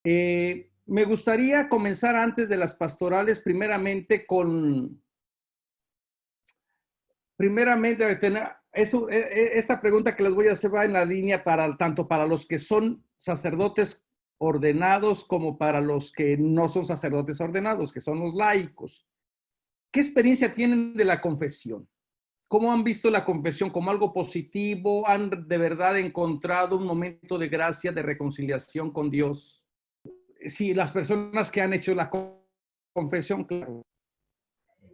Me gustaría comenzar antes de las pastorales, primeramente esta pregunta que les voy a hacer va en la línea tanto para los que son sacerdotes ordenados como para los que no son sacerdotes ordenados, que son los laicos. ¿Qué experiencia tienen de la confesión? ¿Cómo han visto la confesión como algo positivo? ¿Han de verdad encontrado un momento de gracia, de reconciliación con Dios? Sí, las personas que han hecho la confesión, claro.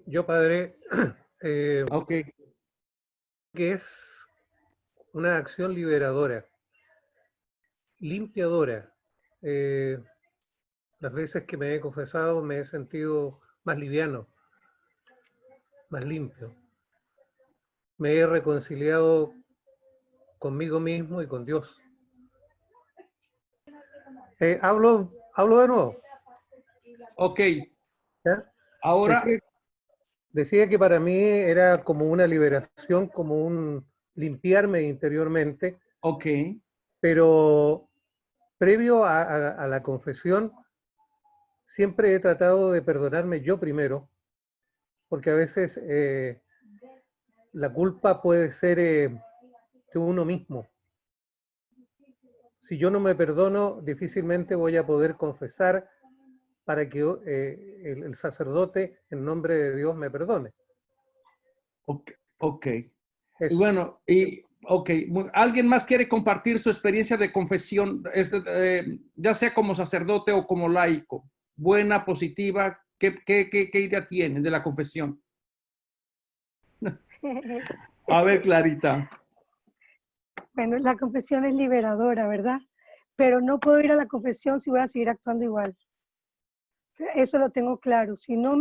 Yo, padre, Ok. que es una acción liberadora, limpiadora. Las veces que me he confesado me he sentido más liviano, más limpio. Me he reconciliado conmigo mismo y con Dios. Hablo de nuevo. Ok. ¿Ya? Ahora, Decía, decía que para mí era como una liberación, como un limpiarme interiormente, ok. pero previo a la confesión siempre he tratado de perdonarme yo primero, porque a veces la culpa puede ser de uno mismo. Si yo no me perdono, difícilmente voy a poder confesar para que el sacerdote, en nombre de Dios, me perdone. Ok. Ok. Y Eso. bueno, ok, ¿alguien más quiere compartir su experiencia de confesión, ya sea como sacerdote o como laico? Buena, positiva, ¿qué idea tienen de la confesión? A ver, Clarita. Bueno, la confesión es liberadora, ¿verdad? Pero no puedo ir a la confesión si voy a seguir actuando igual. Eso lo tengo claro. Si no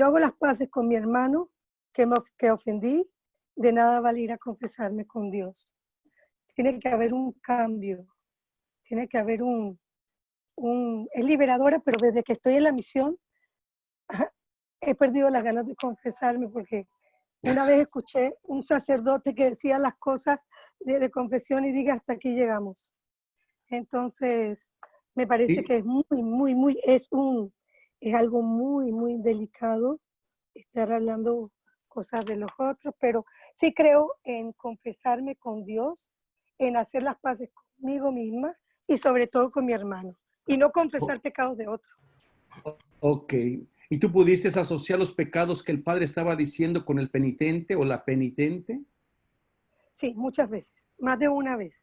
hago las paces con mi hermano que ofendí, de nada vale ir a confesarme con Dios. Tiene que haber un cambio, tiene que haber es liberadora, pero desde que estoy en la misión he perdido las ganas de confesarme porque una vez escuché un sacerdote que decía las cosas de confesión y diga hasta aquí llegamos. Entonces, me parece Y, que es es algo muy, muy delicado estar hablando cosas de los otros, pero sí creo en confesarme con Dios, en hacer las paces conmigo misma y sobre todo con mi hermano, y no confesar pecados de otros. ok. ¿Y tú pudiste asociar los pecados que el padre estaba diciendo con el penitente o la penitente? Sí, muchas veces, más de una vez.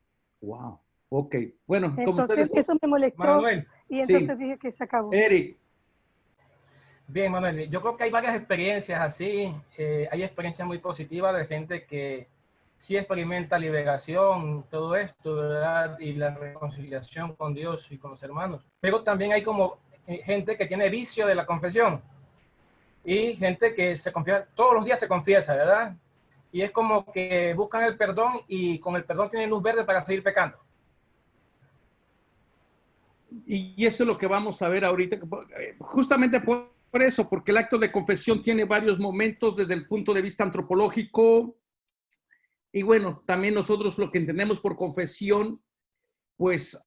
Wow. Ok. Bueno, como Entonces, ustedes. eso me molestó Manuel, y Sí. entonces dije que se acabó. Eric. bien, Manuel, yo creo que hay varias experiencias así. Hay experiencias muy positivas de gente que sí experimenta liberación, todo esto, ¿verdad? Y la reconciliación con Dios y con los hermanos. Pero también hay como gente que tiene vicio de la confesión y gente que se confiesa, todos los días se confiesa, ¿verdad? Y es como que buscan el perdón y con el perdón tienen luz verde para seguir pecando. Y eso es lo que vamos a ver ahorita, justamente por eso, porque el acto de confesión tiene varios momentos desde el punto de vista antropológico. Y bueno, también nosotros lo que entendemos por confesión, pues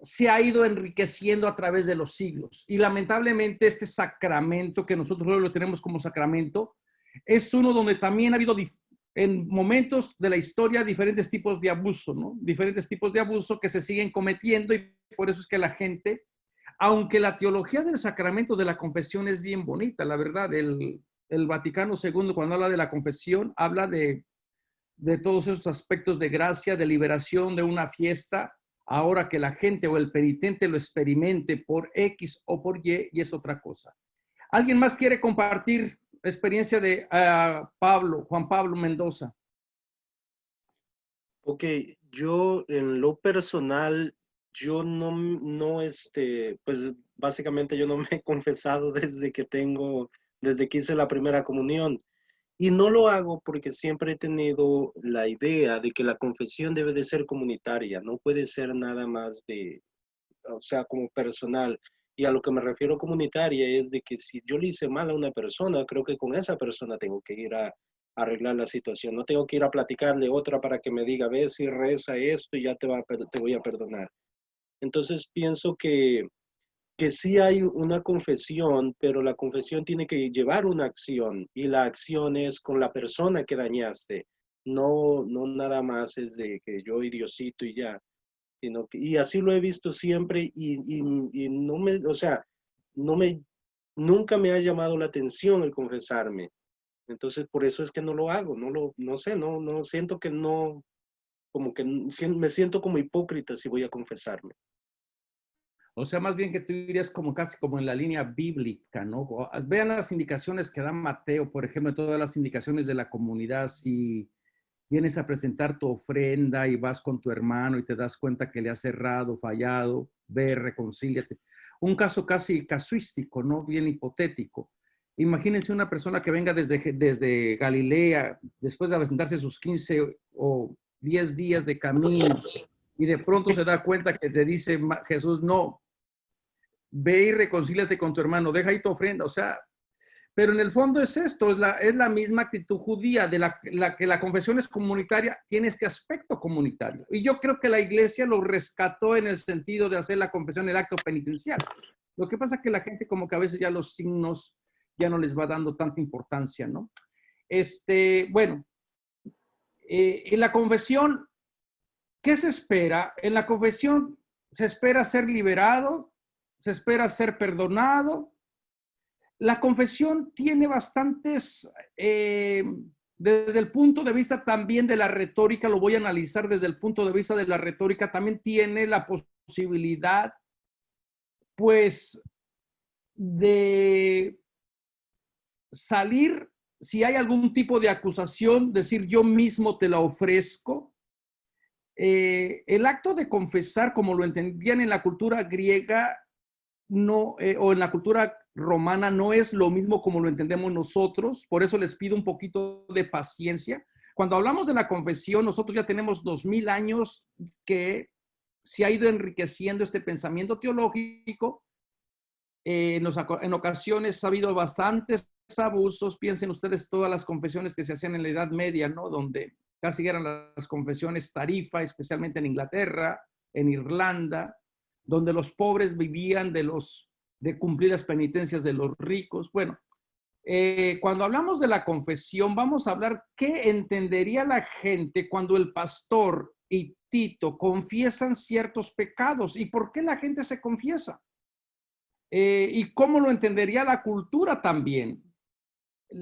se ha ido enriqueciendo a través de los siglos. Y lamentablemente este sacramento que nosotros hoy lo tenemos como sacramento, es uno donde también ha habido en momentos de la historia diferentes tipos de abuso, ¿no? Diferentes tipos de abuso que se siguen cometiendo y por eso es que la gente, aunque la teología del sacramento de la confesión es bien bonita, la verdad, el Vaticano II cuando habla de la confesión, habla de todos esos aspectos de gracia, de liberación, de una fiesta, ahora que la gente o el penitente lo experimente por X o por Y es otra cosa. ¿Alguien más quiere compartir la experiencia de Juan Pablo Mendoza? Ok, yo en lo personal, yo pues básicamente yo no me he confesado desde que hice la primera comunión. Y no lo hago porque siempre he tenido la idea de que la confesión debe de ser comunitaria, no puede ser nada más o sea, como personal. Y a lo que me refiero comunitaria es de que si yo le hice mal a una persona, creo que con esa persona tengo que ir a arreglar la situación. No tengo que ir a platicarle otra para que me diga, ve si reza esto y ya te voy a perdonar. Entonces pienso que sí hay una confesión, pero la confesión tiene que llevar una acción y la acción es con la persona que dañaste. No, no nada más es de que yo y Diosito y ya, sino que, y así lo he visto siempre y no me, o sea, no me, nunca me ha llamado la atención el confesarme. Entonces, por eso es que no lo hago, no sé, no siento que no, como que me siento como hipócrita si voy a confesarme. O sea, más bien que tú dirías como casi como en la línea bíblica, ¿no? Vean las indicaciones que da Mateo, por ejemplo, todas las indicaciones de la comunidad, si vienes a presentar tu ofrenda y vas con tu hermano y te das cuenta que le has errado, fallado, ve, reconcíliate. Un caso casi casuístico, ¿no? Bien hipotético. Imagínense una persona que venga desde Galilea, después de aventarse sus 15 o 10 días de camino, y de pronto se da cuenta que te dice Jesús, no, ve y reconcíliate con tu hermano, deja ahí tu ofrenda. O sea, pero en el fondo es esto, es la misma actitud judía, de que la confesión es comunitaria, tiene este aspecto comunitario. Y yo creo que la iglesia lo rescató en el sentido de hacer la confesión el acto penitencial. Lo que pasa es que la gente como que a veces ya los signos ya no les va dando tanta importancia, ¿no? Bueno, en la confesión, ¿qué se espera? En la confesión se espera ser liberado, se espera ser perdonado. La confesión tiene bastantes, desde el punto de vista también de la retórica, lo voy a analizar desde el punto de vista de la retórica, también tiene la posibilidad, pues, de salir, si hay algún tipo de acusación, decir yo mismo te la ofrezco. El acto de confesar, como lo entendían en la cultura griega, no, o en la cultura romana, no es lo mismo como lo entendemos nosotros. Por eso les pido un poquito de paciencia. Cuando hablamos de la confesión, nosotros ya tenemos 2000 años que se ha ido enriqueciendo este pensamiento teológico. En ocasiones ha habido bastantes abusos. Piensen ustedes todas las confesiones que se hacían en la Edad Media, ¿no? Donde casi eran las confesiones tarifa, especialmente en Inglaterra, en Irlanda, donde los pobres vivían de cumplir las penitencias de los ricos. Bueno, cuando hablamos de la confesión, vamos a hablar qué entendería la gente cuando el pastor y Tito confiesan ciertos pecados y por qué la gente se confiesa. Y cómo lo entendería la cultura también.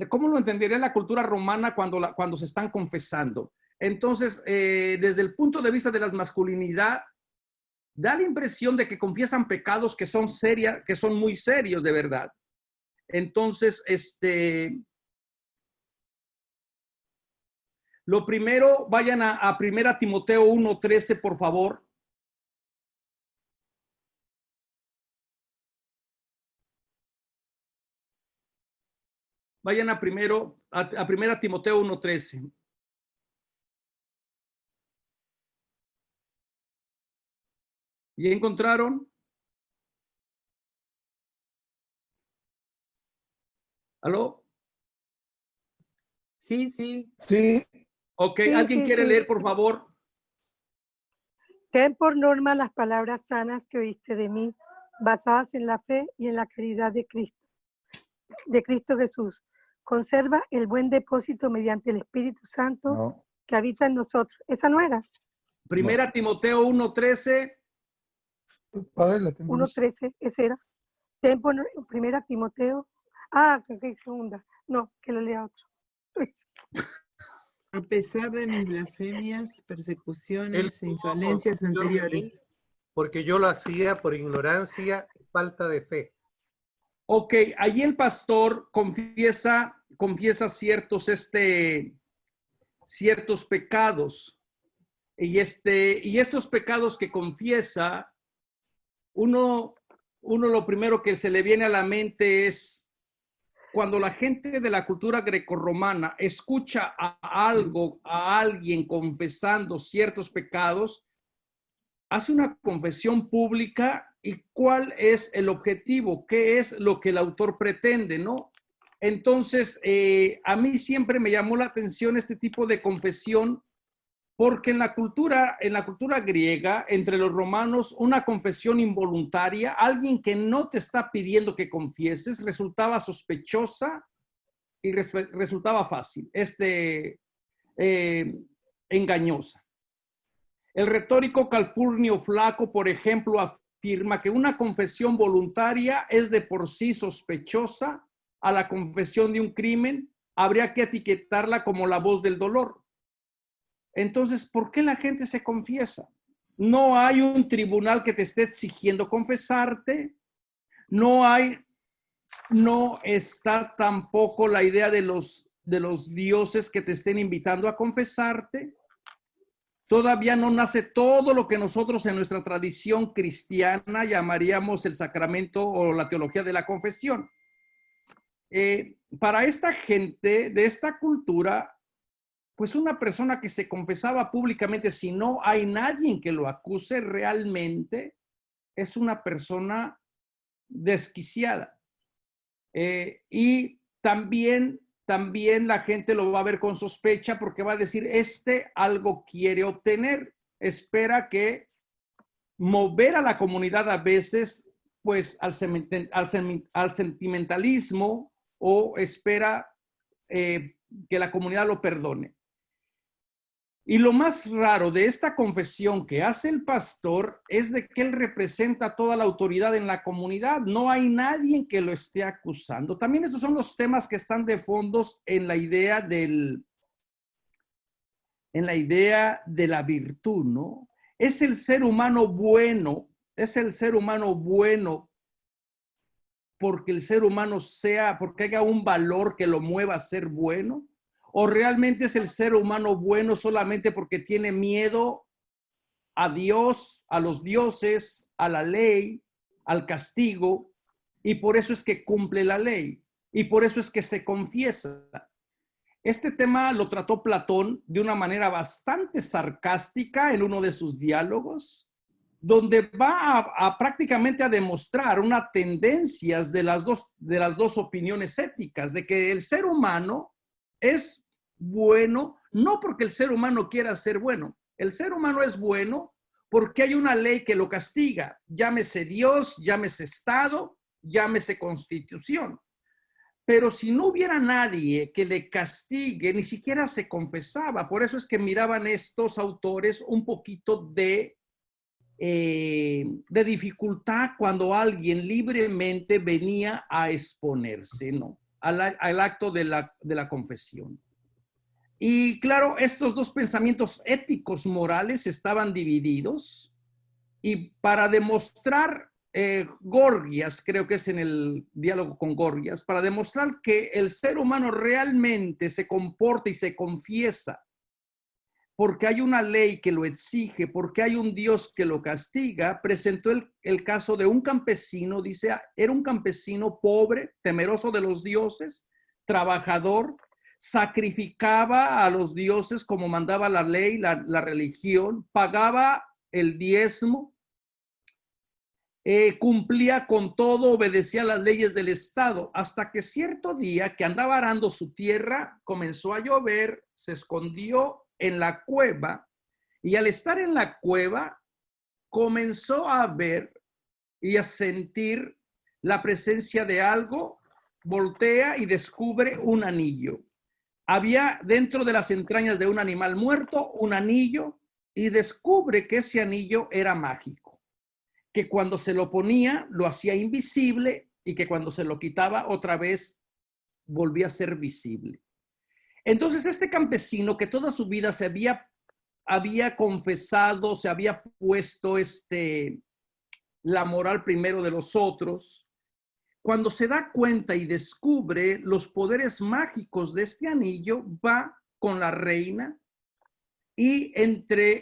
¿Cómo lo entendería la cultura romana cuando se están confesando? Entonces, desde el punto de vista de la masculinidad, da la impresión de que confiesan pecados que son muy serios de verdad. Entonces, lo primero, vayan a 1 Timoteo 1:13, por favor. Vayan a 1 Timoteo 1:13. ¿Y encontraron? ¿Aló? Sí, sí. Sí, Ok, Sí, ¿alguien sí, quiere sí. leer, por favor? Ten por norma las palabras sanas que oíste de mí, basadas en la fe y en la caridad de Cristo Jesús. Conserva el buen depósito mediante el Espíritu Santo No, que habita en nosotros. ¿Esa no era? 1 Timoteo 1:13. padre, la tengo lista. 1:13, ese era. Ten por primera Timoteo. Ah, que segunda. No, que lo lea otro. A pesar de mis blasfemias, Él persecuciones e pudo insolencias confiar en mí anteriores. porque yo lo hacía por ignorancia y falta de fe. Ok, allí el pastor confiesa ciertos pecados. Y estos pecados que confiesa, uno lo primero que se le viene a la mente es cuando la gente de la cultura grecorromana escucha a alguien confesando ciertos pecados, hace una confesión pública. ¿Y cuál es el objetivo? ¿Qué es lo que el autor pretende, no? Entonces, a mí siempre me llamó la atención este tipo de confesión Porque en la cultura griega, entre los romanos, una confesión involuntaria, alguien que no te está pidiendo que confieses, resultaba sospechosa y resultaba fácil, engañosa. El retórico Calpurnio Flaco, por ejemplo, afirma que una confesión voluntaria es de por sí sospechosa. A la confesión de un crimen habría que etiquetarla como la voz del dolor. Entonces, ¿por qué la gente se confiesa? No hay un tribunal que te esté exigiendo confesarte. No está tampoco la idea de los dioses que te estén invitando a confesarte. Todavía no nace todo lo que nosotros en nuestra tradición cristiana llamaríamos el sacramento o la teología de la confesión. Para esta gente de esta cultura, pues una persona que se confesaba públicamente, si no hay nadie que lo acuse realmente, es una persona desquiciada. Y también la gente lo va a ver con sospecha porque va a decir, algo quiere obtener, espera que mover a la comunidad a veces, pues al sentimentalismo o espera que la comunidad lo perdone. Y lo más raro de esta confesión que hace el pastor es de que él representa toda la autoridad en la comunidad. No hay nadie que lo esté acusando. También estos son los temas que están de fondos en la idea de la virtud, ¿no? Es el ser humano bueno porque el ser humano porque haya un valor que lo mueva a ser bueno. ¿O realmente es el ser humano bueno solamente porque tiene miedo a Dios, a los dioses, a la ley, al castigo? Y por eso es que cumple la ley. Y por eso es que se confiesa. Este tema lo trató Platón de una manera bastante sarcástica en uno de sus diálogos, donde va prácticamente a demostrar unas tendencias de las dos opiniones éticas, de que el ser humano es bueno, no porque el ser humano quiera ser bueno. El ser humano es bueno porque hay una ley que lo castiga. Llámese Dios, llámese Estado, llámese Constitución. Pero si no hubiera nadie que le castigue, ni siquiera se confesaba. Por eso es que miraban estos autores un poquito de dificultad cuando alguien libremente venía a exponerse, ¿no? Al acto de la confesión. Y claro, estos dos pensamientos éticos morales estaban divididos y para demostrar, Gorgias, creo que es en el diálogo con Gorgias, para demostrar que el ser humano realmente se comporta y se confiesa porque hay una ley que lo exige, porque hay un Dios que lo castiga, presentó el caso de un campesino, dice, era un campesino pobre, temeroso de los dioses, trabajador, sacrificaba a los dioses como mandaba la ley, la religión, pagaba el diezmo, cumplía con todo, obedecía las leyes del Estado, hasta que cierto día que andaba arando su tierra, comenzó a llover, se escondió en la cueva y al estar en la cueva comenzó a ver y a sentir la presencia de algo, voltea y descubre un anillo. Había dentro de las entrañas de un animal muerto un anillo y descubre que ese anillo era mágico, que cuando se lo ponía lo hacía invisible y que cuando se lo quitaba otra vez volvía a ser visible. Entonces este campesino que toda su vida se había confesado, se había puesto la moral primero de los otros, cuando se da cuenta y descubre los poderes mágicos de este anillo, va con la reina y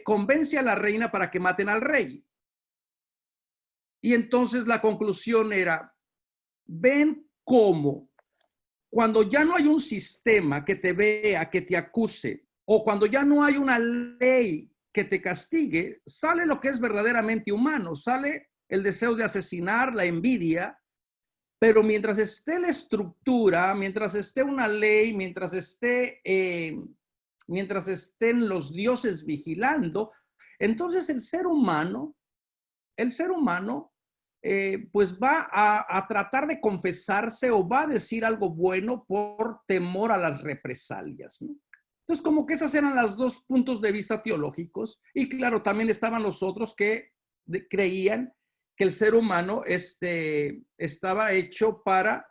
convence a la reina para que maten al rey. Y entonces la conclusión era, ven cómo cuando ya no hay un sistema que te vea, que te acuse, o cuando ya no hay una ley que te castigue, sale lo que es verdaderamente humano, sale el deseo de asesinar, la envidia, pero mientras esté la estructura, mientras esté una ley, mientras esté mientras estén los dioses vigilando, entonces el ser humano pues va a tratar de confesarse o va a decir algo bueno por temor a las represalias, ¿no? Entonces, como que esos eran los dos puntos de vista teológicos. Y claro, también estaban los otros que creían que el ser humano estaba hecho para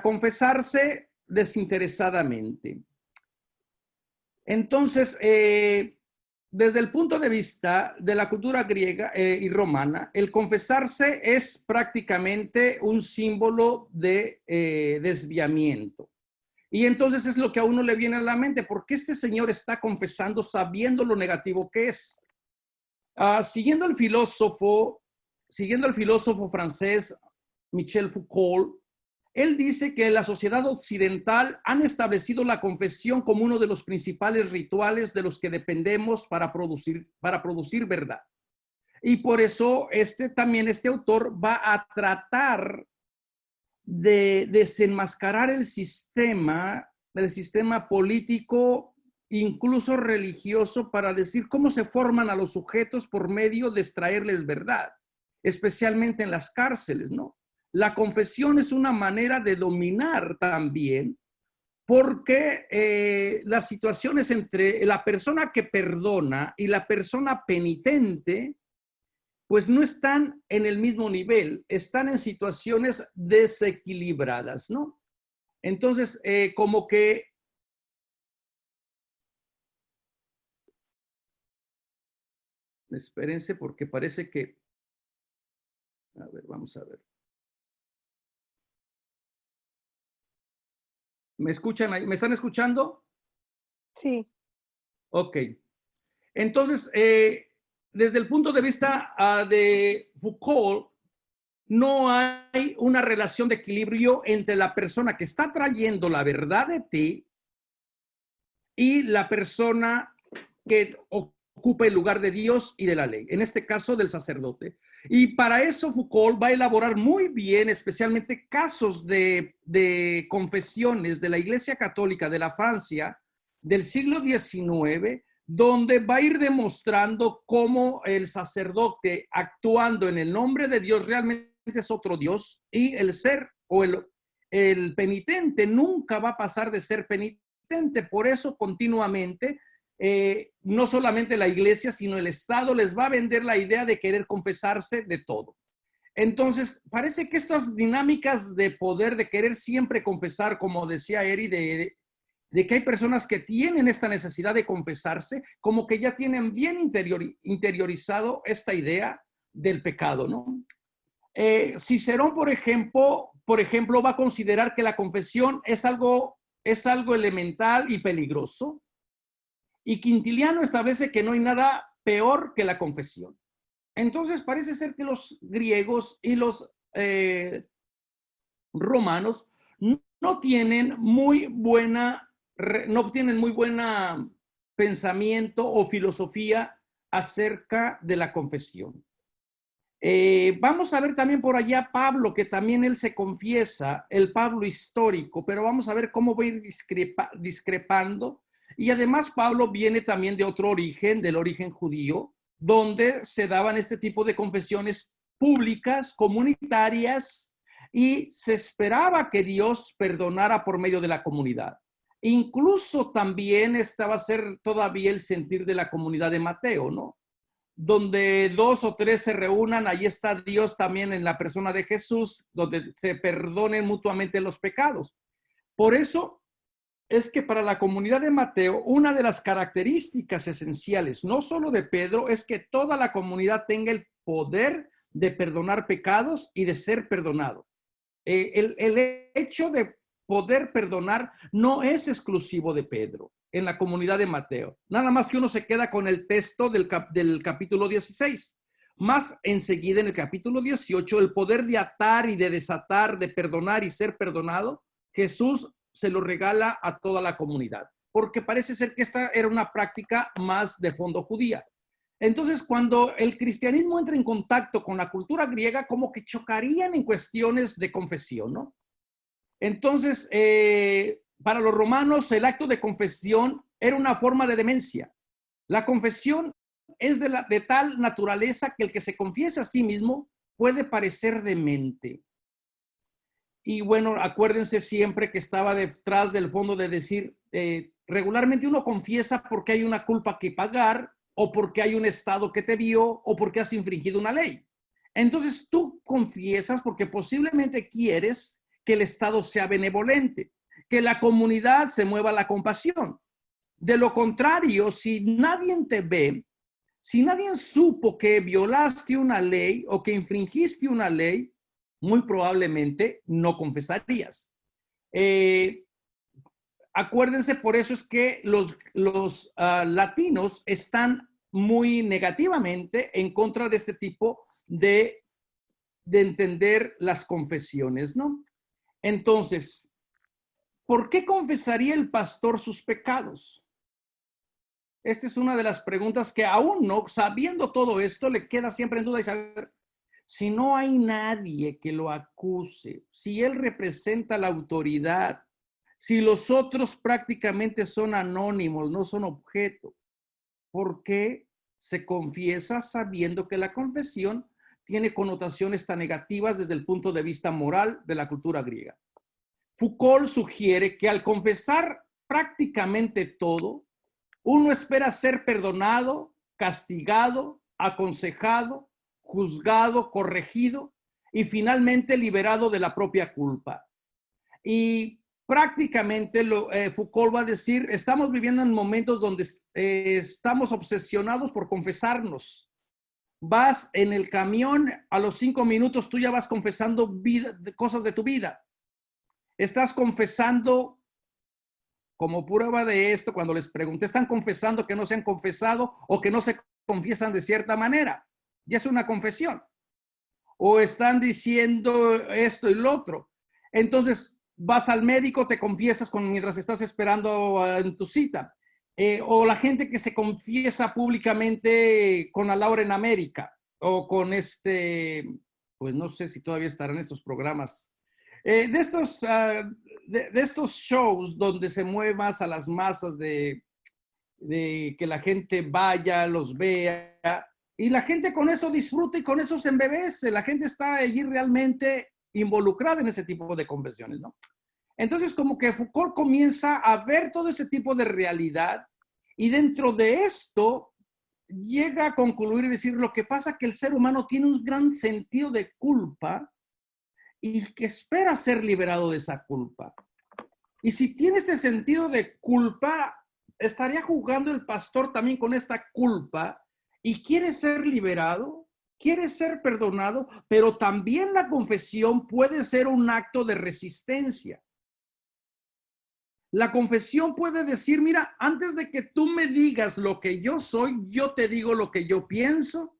confesarse desinteresadamente. Entonces, desde el punto de vista de la cultura griega y romana, el confesarse es prácticamente un símbolo de desviamiento. Y entonces es lo que a uno le viene a la mente, ¿por qué este señor está confesando sabiendo lo negativo que es? Siguiendo al filósofo francés Michel Foucault, él dice que la sociedad occidental han establecido la confesión como uno de los principales rituales de los que dependemos para producir verdad. Y por eso este autor va a tratar de desenmascarar el sistema político, incluso religioso, para decir cómo se forman a los sujetos por medio de extraerles verdad, especialmente en las cárceles, ¿no? La confesión es una manera de dominar también, porque las situaciones entre la persona que perdona y la persona penitente pues no están en el mismo nivel, están en situaciones desequilibradas, ¿no? Entonces, como que espérense porque parece que, a ver, vamos a ver. ¿Me escuchan ahí? ¿Me están escuchando? Sí. Ok. Entonces, desde el punto de vista de Foucault, no hay una relación de equilibrio entre la persona que está trayendo la verdad de ti y la persona que ocupa el lugar de Dios y de la ley, en este caso del sacerdote. Y para eso Foucault va a elaborar muy bien, especialmente casos de confesiones de la Iglesia Católica de la Francia del siglo XIX, donde va a ir demostrando cómo el sacerdote actuando en el nombre de Dios realmente es otro Dios, y el ser o el penitente nunca va a pasar de ser penitente. Por eso continuamente no solamente la iglesia, sino el Estado les va a vender la idea de querer confesarse de todo. Entonces, parece que estas dinámicas de poder, de querer siempre confesar, como decía Eri, de que hay personas que tienen esta necesidad de confesarse, como que ya tienen bien interiorizado esta idea del pecado, ¿no? Cicerón, por ejemplo, va a considerar que la confesión es algo elemental y peligroso. Y Quintiliano establece que no hay nada peor que la confesión. Entonces parece ser que los griegos y los romanos no tienen muy buena pensamiento o filosofía acerca de la confesión. Vamos a ver también por allá Pablo, que también él se confiesa, el Pablo histórico, pero vamos a ver cómo va a ir discrepando. Y además Pablo viene también de otro origen, del origen judío, donde se daban este tipo de confesiones públicas, comunitarias, y se esperaba que Dios perdonara por medio de la comunidad. Incluso también estaba a ser todavía el sentir de la comunidad de Mateo, ¿no? Donde 2 o 3 se reúnan, ahí está Dios también en la persona de Jesús, donde se perdonen mutuamente los pecados. Por eso es que para la comunidad de Mateo, una de las características esenciales, no solo de Pedro, es que toda la comunidad tenga el poder de perdonar pecados y de ser perdonado. El hecho de poder perdonar no es exclusivo de Pedro en la comunidad de Mateo. Nada más que uno se queda con el texto del capítulo 16. Más enseguida en el capítulo 18, el poder de atar y de desatar, de perdonar y ser perdonado, Jesús se lo regala a toda la comunidad, porque parece ser que esta era una práctica más de fondo judía. Entonces, cuando el cristianismo entra en contacto con la cultura griega, como que chocarían en cuestiones de confesión, ¿no? Entonces, para los romanos el acto de confesión era una forma de demencia. La confesión es de tal naturaleza que el que se confiesa a sí mismo puede parecer demente. Y bueno, acuérdense siempre que estaba detrás del fondo de decir, regularmente uno confiesa porque hay una culpa que pagar, o porque hay un estado que te vio, o porque has infringido una ley. Entonces tú confiesas porque posiblemente quieres que el estado sea benevolente, que la comunidad se mueva a la compasión. De lo contrario, si nadie te ve, si nadie supo que violaste una ley o que infringiste una ley, muy probablemente no confesarías. Acuérdense, por eso es que los latinos están muy negativamente en contra de este tipo de entender las confesiones, ¿no? Entonces, ¿por qué confesaría el pastor sus pecados? Esta es una de las preguntas que aún no, sabiendo todo esto, le queda siempre en duda y saber si no hay nadie que lo acuse, si él representa la autoridad, si los otros prácticamente son anónimos, no son objeto. ¿Por qué se confiesa sabiendo que la confesión tiene connotaciones tan negativas desde el punto de vista moral de la cultura griega? Foucault sugiere que al confesar prácticamente todo, uno espera ser perdonado, castigado, aconsejado, juzgado, corregido y finalmente liberado de la propia culpa. Y prácticamente Foucault va a decir, estamos viviendo en momentos donde estamos obsesionados por confesarnos. Vas en el camión, a los 5 minutos tú ya vas confesando cosas de tu vida. Estás confesando, como prueba de esto, cuando les pregunté, ¿están confesando que no se han confesado o que no se confiesan de cierta manera? Ya es una confesión. O están diciendo esto y lo otro. Entonces, vas al médico, te confiesas mientras estás esperando en tu cita. O la gente que se confiesa públicamente con la Laura en América. O con pues no sé si todavía estarán estos programas. De estos shows donde se mueve más a las masas de que la gente vaya, los vea, y la gente con eso disfruta y con eso se embebece. La gente está allí realmente involucrada en ese tipo de confesiones, ¿no? Entonces, como que Foucault comienza a ver todo ese tipo de realidad y dentro de esto llega a concluir y decir, lo que pasa es que el ser humano tiene un gran sentido de culpa y que espera ser liberado de esa culpa. Y si tiene este sentido de culpa, estaría jugando el pastor también con esta culpa y quiere ser liberado, quiere ser perdonado, pero también la confesión puede ser un acto de resistencia. La confesión puede decir, mira, antes de que tú me digas lo que yo soy, yo te digo lo que yo pienso.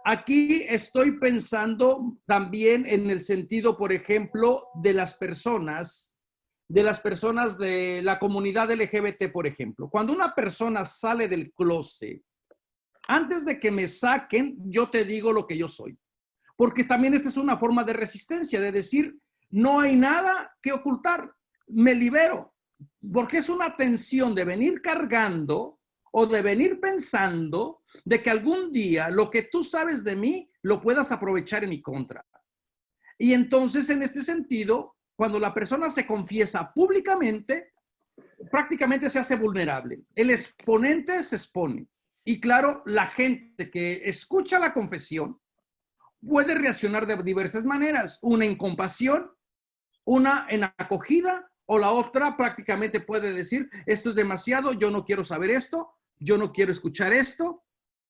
Aquí estoy pensando también en el sentido, por ejemplo, de las personas de la comunidad LGBT, por ejemplo. Cuando una persona sale del closet, antes de que me saquen, yo te digo lo que yo soy. Porque también esta es una forma de resistencia, de decir, no hay nada que ocultar, me libero. Porque es una tensión de venir cargando o de venir pensando de que algún día lo que tú sabes de mí lo puedas aprovechar en mi contra. Y entonces, en este sentido, cuando la persona se confiesa públicamente, prácticamente se hace vulnerable. El exponente se expone. Y claro, la gente que escucha la confesión puede reaccionar de diversas maneras. Una en compasión, una en acogida, o la otra prácticamente puede decir, esto es demasiado, yo no quiero saber esto, yo no quiero escuchar esto,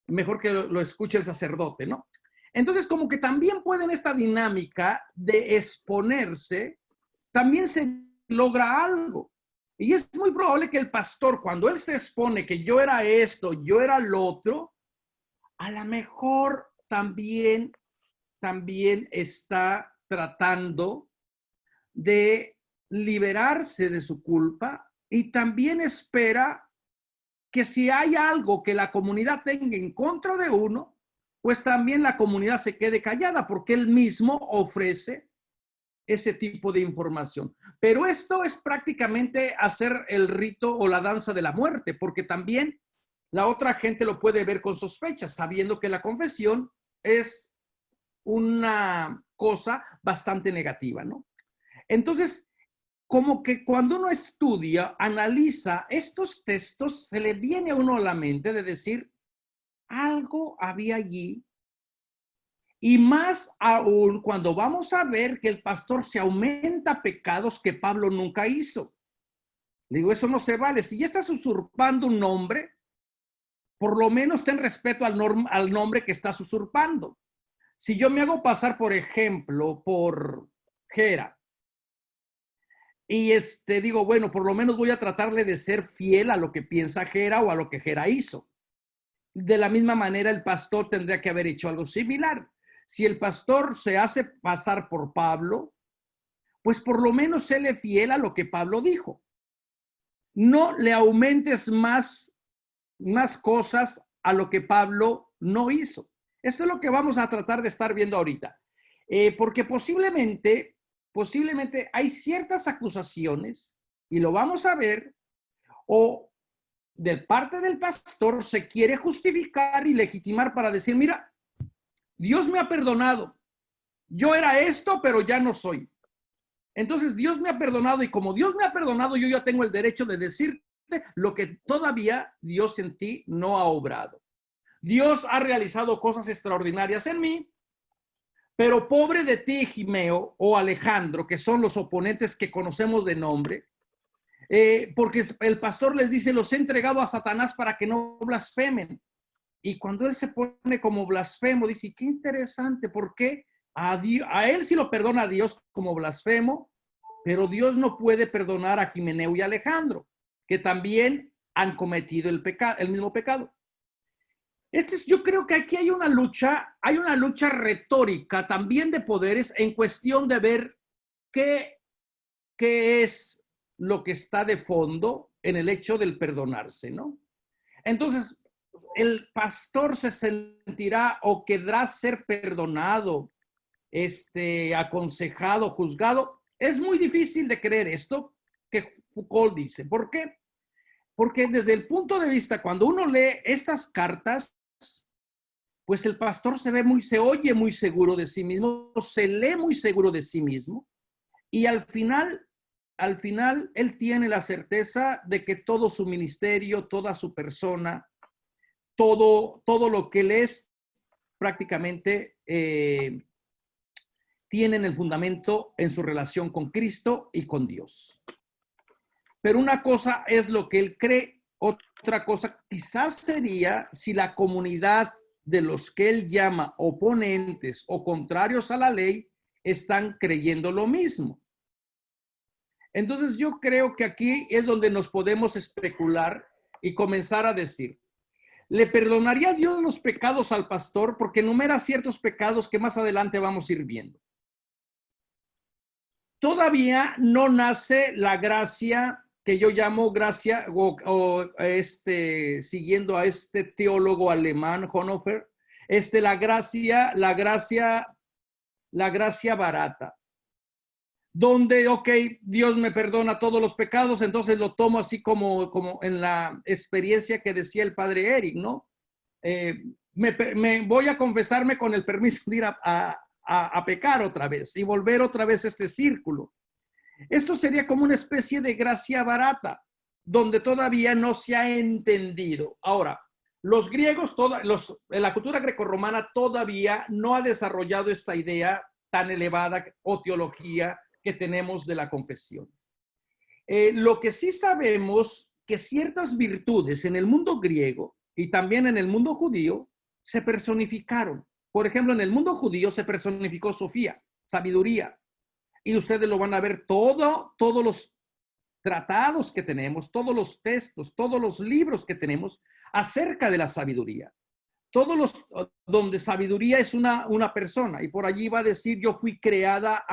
mejor que lo escuche el sacerdote, ¿no? Entonces, como que también pueden esta dinámica de exponerse, también se logra algo. Y es muy probable que el pastor, cuando él se expone que yo era esto, yo era lo otro, a lo mejor también está tratando de liberarse de su culpa y también espera que si hay algo que la comunidad tenga en contra de uno, pues también la comunidad se quede callada porque él mismo ofrece ese tipo de información. Pero esto es prácticamente hacer el rito o la danza de la muerte, porque también la otra gente lo puede ver con sospecha, sabiendo que la confesión es una cosa bastante negativa, ¿no? Entonces, como que cuando uno estudia, analiza estos textos, se le viene a uno a la mente de decir, algo había allí. Y más aún cuando vamos a ver que el pastor se aumenta pecados que Pablo nunca hizo. Digo, eso no se vale. Si ya estás usurpando un nombre, por lo menos ten respeto al nombre que estás usurpando. Si yo me hago pasar, por ejemplo, por Gera, y digo, bueno, por lo menos voy a tratarle de ser fiel a lo que piensa Gera o a lo que Gera hizo. De la misma manera, el pastor tendría que haber hecho algo similar. Si el pastor se hace pasar por Pablo, pues por lo menos séle fiel a lo que Pablo dijo. No le aumentes más cosas a lo que Pablo no hizo. Esto es lo que vamos a tratar de estar viendo ahorita. Porque posiblemente hay ciertas acusaciones, y lo vamos a ver, o de parte del pastor se quiere justificar y legitimar para decir, mira, Dios me ha perdonado. Yo era esto, pero ya no soy. Entonces Dios me ha perdonado, y como Dios me ha perdonado, yo ya tengo el derecho de decirte lo que todavía Dios en ti no ha obrado. Dios ha realizado cosas extraordinarias en mí, pero pobre de ti, Jimeo o Alejandro, que son los oponentes que conocemos de nombre, porque el pastor les dice, los he entregado a Satanás para que no blasfemen. Y cuando él se pone como blasfemo, dice, qué interesante, ¿por qué? A él sí lo perdona a Dios como blasfemo, pero Dios no puede perdonar a Himeneo y Alejandro, que también han cometido el mismo pecado. Yo creo que aquí hay una lucha retórica también de poderes en cuestión de ver qué es lo que está de fondo en el hecho del perdonarse, ¿no? Entonces, el pastor se sentirá o querrá ser perdonado, aconsejado, juzgado. Es muy difícil de creer esto que Foucault dice. ¿Por qué? Porque desde el punto de vista, cuando uno lee estas cartas, pues el pastor se oye muy seguro de sí mismo, se lee muy seguro de sí mismo, y al final él tiene la certeza de que todo su ministerio, toda su persona, todo lo que él es, prácticamente tienen el fundamento en su relación con Cristo y con Dios. Pero una cosa es lo que él cree, otra cosa quizás sería si la comunidad de los que él llama oponentes o contrarios a la ley están creyendo lo mismo. Entonces yo creo que aquí es donde nos podemos especular y comenzar a decir, ¿le perdonaría Dios los pecados al pastor? Porque enumera ciertos pecados que más adelante vamos a ir viendo. Todavía no nace la gracia que yo llamo gracia, siguiendo a este teólogo alemán, Bonhoeffer, la gracia barata, donde, ok, Dios me perdona todos los pecados, entonces lo tomo así como en la experiencia que decía el padre Eric, ¿no? Me voy a confesarme con el permiso de ir a pecar otra vez y volver otra vez a este círculo. Esto sería como una especie de gracia barata, donde todavía no se ha entendido. Ahora, los griegos, la cultura grecorromana todavía no ha desarrollado esta idea tan elevada o teología que tenemos de la confesión. Lo que sí sabemos que ciertas virtudes en el mundo griego y también en el mundo judío se personificaron. Por ejemplo, en el mundo judío se personificó Sofía, sabiduría. Y ustedes lo van a ver todos los tratados que tenemos, todos los textos, todos los libros que tenemos acerca de la sabiduría. Donde sabiduría es una persona, y por allí va a decir, yo fui creada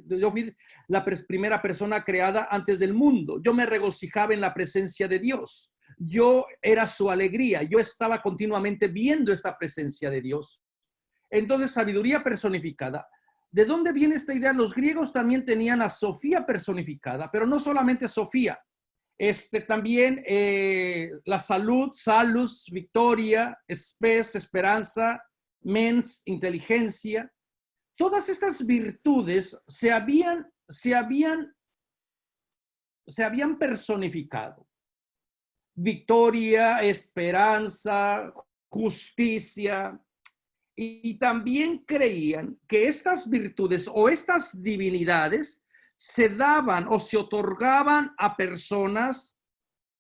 yo fui la primera persona creada antes del mundo. Yo me regocijaba en la presencia de Dios. Yo era su alegría. Yo estaba continuamente viendo esta presencia de Dios. Entonces, sabiduría personificada. ¿De dónde viene esta idea? Los griegos también tenían a Sofía personificada, pero no solamente Sofía. También la salud, salus, victoria, spes, esperanza, mens, inteligencia. Todas estas virtudes se habían personificado. Victoria, esperanza, justicia. Y también creían que estas virtudes o estas divinidades se daban o se otorgaban a personas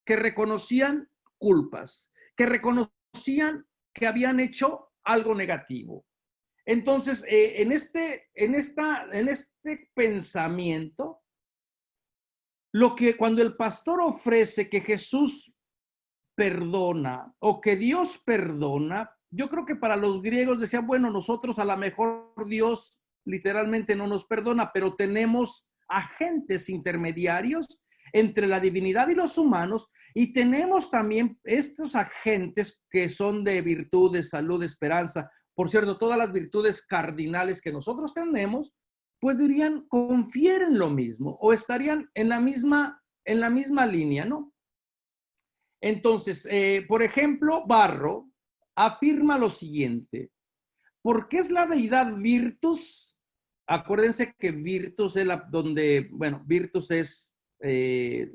que reconocían culpas, que reconocían que habían hecho algo negativo. Entonces, en este pensamiento, cuando el pastor ofrece que Jesús perdona o que Dios perdona, yo creo que para los griegos decían, bueno, nosotros a lo mejor Dios literalmente no nos perdona, pero tenemos agentes intermediarios entre la divinidad y los humanos, y tenemos también estos agentes que son de virtudes, salud, esperanza. Por cierto, todas las virtudes cardinales que nosotros tenemos, pues dirían, confieren lo mismo o estarían en la misma línea, ¿no? Entonces, por ejemplo, Barro afirma lo siguiente: ¿por qué es la deidad Virtus? Acuérdense que Virtus es Virtus es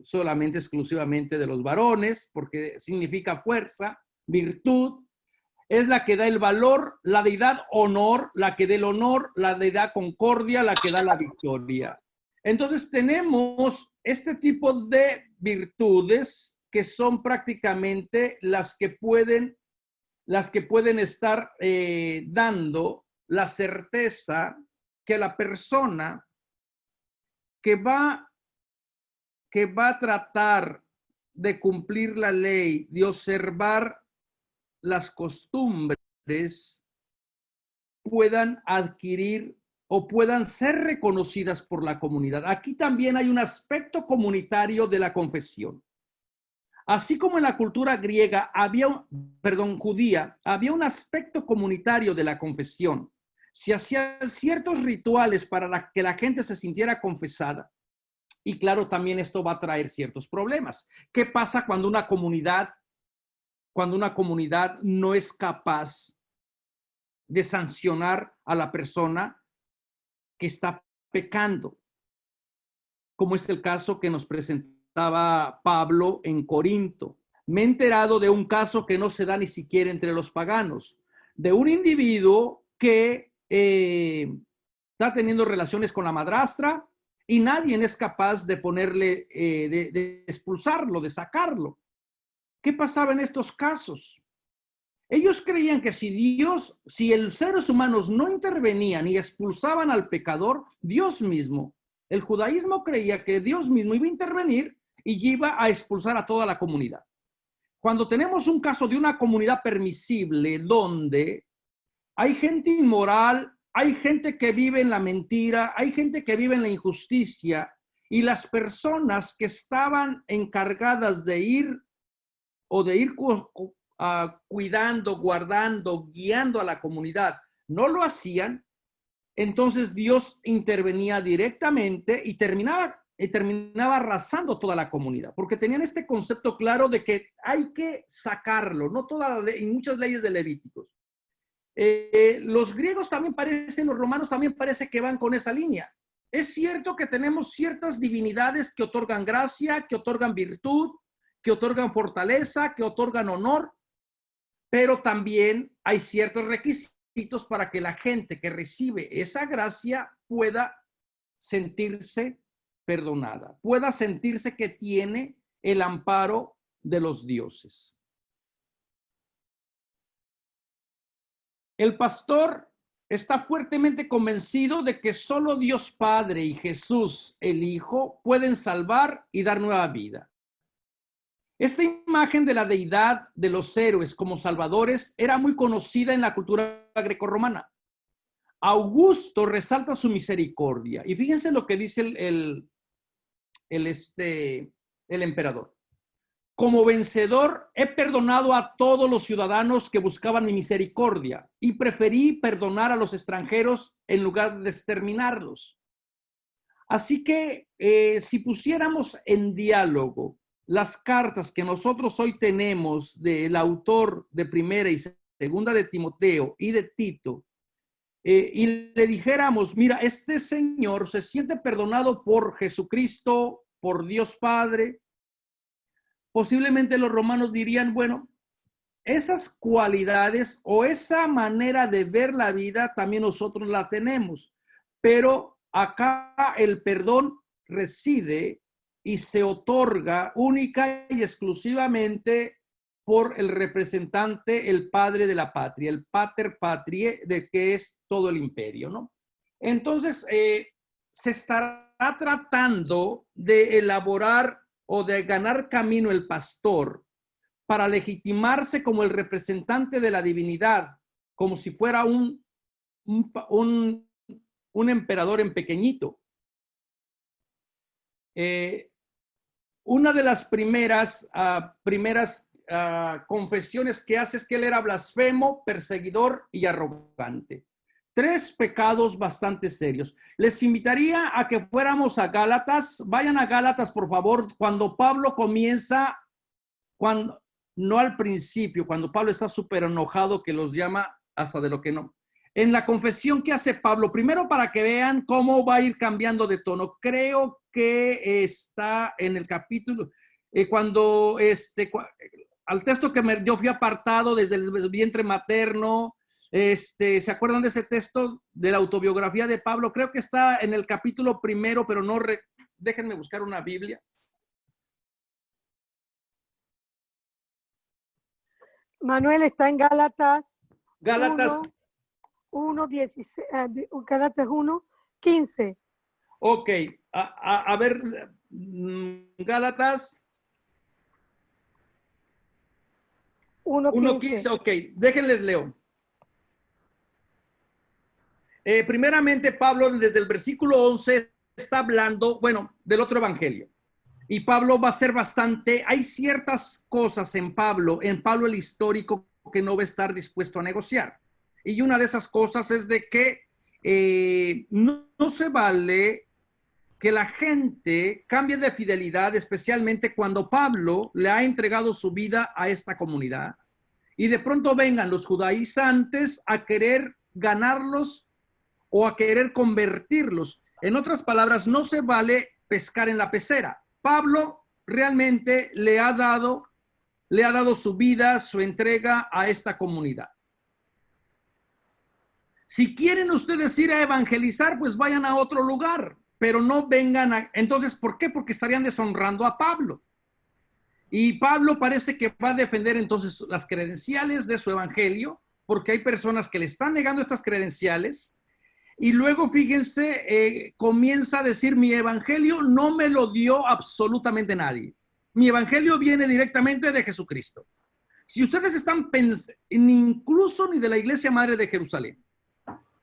solamente, exclusivamente de los varones, porque significa fuerza, virtud. Es la que da el valor, la deidad honor, la que da el honor, la deidad concordia, la que da la victoria. Entonces tenemos este tipo de virtudes que son prácticamente las que pueden estar dando la certeza que la persona que va a tratar de cumplir la ley, de observar las costumbres, puedan adquirir o puedan ser reconocidas por la comunidad. Aquí también hay un aspecto comunitario de la confesión. Así como en la cultura griega judía, había un aspecto comunitario de la confesión. Se hacían ciertos rituales para que la gente se sintiera confesada. Y claro, también esto va a traer ciertos problemas. ¿Qué pasa cuando una comunidad no es capaz de sancionar a la persona que está pecando? Como es el caso que nos presentaba Pablo en Corinto. Me he enterado de un caso que no se da ni siquiera entre los paganos, de un individuo que está teniendo relaciones con la madrastra y nadie es capaz de ponerle, de expulsarlo, de sacarlo. ¿Qué pasaba en estos casos? Ellos creían que si los seres humanos no intervenían y expulsaban al pecador, Dios mismo, el judaísmo creía que Dios mismo iba a intervenir y iba a expulsar a toda la comunidad. Cuando tenemos un caso de una comunidad permisible donde hay gente inmoral, hay gente que vive en la mentira, hay gente que vive en la injusticia, y las personas que estaban encargadas de ir cuidando, guardando, guiando a la comunidad, no lo hacían, entonces Dios intervenía directamente y terminaba arrasando toda la comunidad, porque tenían este concepto claro de que hay que sacarlo, no toda y muchas leyes de Levíticos. Los griegos también los romanos también parece que van con esa línea. Es cierto que tenemos ciertas divinidades que otorgan gracia, que otorgan virtud, que otorgan fortaleza, que otorgan honor, pero también hay ciertos requisitos para que la gente que recibe esa gracia pueda sentirse perdonada, pueda sentirse que tiene el amparo de los dioses. El pastor está fuertemente convencido de que solo Dios Padre y Jesús el Hijo pueden salvar y dar nueva vida. Esta imagen de la deidad de los héroes como salvadores era muy conocida en la cultura grecorromana. Augusto resalta su misericordia. Y fíjense lo que dice el emperador. como vencedor, he perdonado a todos los ciudadanos que buscaban mi misericordia y preferí perdonar a los extranjeros en lugar de exterminarlos. Así que si pusiéramos en diálogo las cartas que nosotros hoy tenemos del autor de Primera y Segunda de Timoteo y de Tito, y le dijéramos, mira, este señor se siente perdonado por Jesucristo, por Dios Padre, posiblemente los romanos dirían, bueno, esas cualidades o esa manera de ver la vida también nosotros la tenemos, pero acá el perdón reside y se otorga única y exclusivamente por el representante, el padre de la patria, el pater patriae, de que es todo el imperio, ¿no? Entonces, se estará tratando de elaborar o de ganar camino el pastor para legitimarse como el representante de la divinidad, como si fuera un emperador en pequeñito. Una de las primeras confesiones que hace es que él era blasfemo, perseguidor y arrogante. 3 pecados bastante serios. Les invitaría a que fuéramos a Gálatas. Vayan a Gálatas, por favor, cuando Pablo comienza, no al principio, cuando Pablo está súper enojado que los llama hasta de lo que no. En la confesión que hace Pablo, primero para que vean cómo va a ir cambiando de tono. Creo que está en el capítulo, al texto que yo fui apartado desde el vientre materno. ¿Se acuerdan de ese texto de la autobiografía de Pablo? Creo que está en el capítulo 1, pero no, déjenme buscar una Biblia. Manuel está en Gálatas. Gálatas 1:15. Ok, a ver, Gálatas 1:15, ok, déjenles leo. Primeramente, Pablo, desde el versículo 11, está hablando, bueno, del otro evangelio. Y Pablo va a ser bastante, hay ciertas cosas en Pablo el histórico, que no va a estar dispuesto a negociar. Y una de esas cosas es de que no se vale que la gente cambie de fidelidad, especialmente cuando Pablo le ha entregado su vida a esta comunidad. Y de pronto vengan los judaizantes a querer ganarlos o a querer convertirlos. En otras palabras, no se vale pescar en la pecera. Pablo realmente le ha dado su vida, su entrega a esta comunidad. Si quieren ustedes ir a evangelizar, pues vayan a otro lugar, pero no vengan a... Entonces, ¿por qué? Porque estarían deshonrando a Pablo. Y Pablo parece que va a defender entonces las credenciales de su evangelio, porque hay personas que le están negando estas credenciales. Y luego, fíjense, comienza a decir, mi evangelio no me lo dio absolutamente nadie. Mi evangelio viene directamente de Jesucristo. Si ustedes están pensando, incluso ni de la Iglesia Madre de Jerusalén,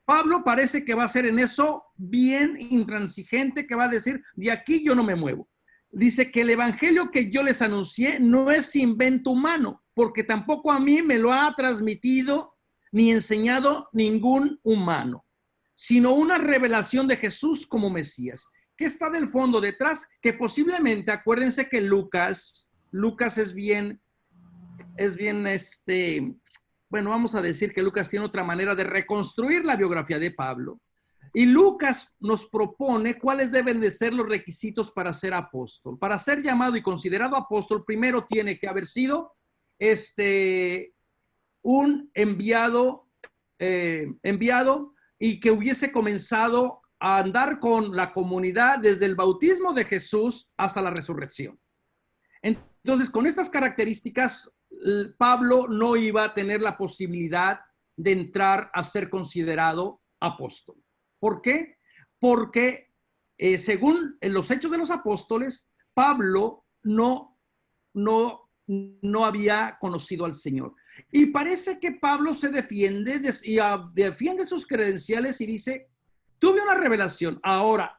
Pablo parece que va a ser en eso bien intransigente, que va a decir, de aquí yo no me muevo. Dice que el evangelio que yo les anuncié no es invento humano, porque tampoco a mí me lo ha transmitido ni enseñado ningún humano, sino una revelación de Jesús como Mesías. ¿Qué está del fondo detrás? Que posiblemente, acuérdense que Lucas es bien, bueno, vamos a decir que Lucas tiene otra manera de reconstruir la biografía de Pablo. Y Lucas nos propone cuáles deben de ser los requisitos para ser apóstol. Para ser llamado y considerado apóstol, primero tiene que haber sido un enviado y que hubiese comenzado a andar con la comunidad desde el bautismo de Jesús hasta la resurrección. Entonces, con estas características, Pablo no iba a tener la posibilidad de entrar a ser considerado apóstol. ¿Por qué? Porque según los Hechos de los Apóstoles, Pablo no había conocido al Señor. Y parece que Pablo se defiende y defiende sus credenciales y dice, tuve una revelación. Ahora,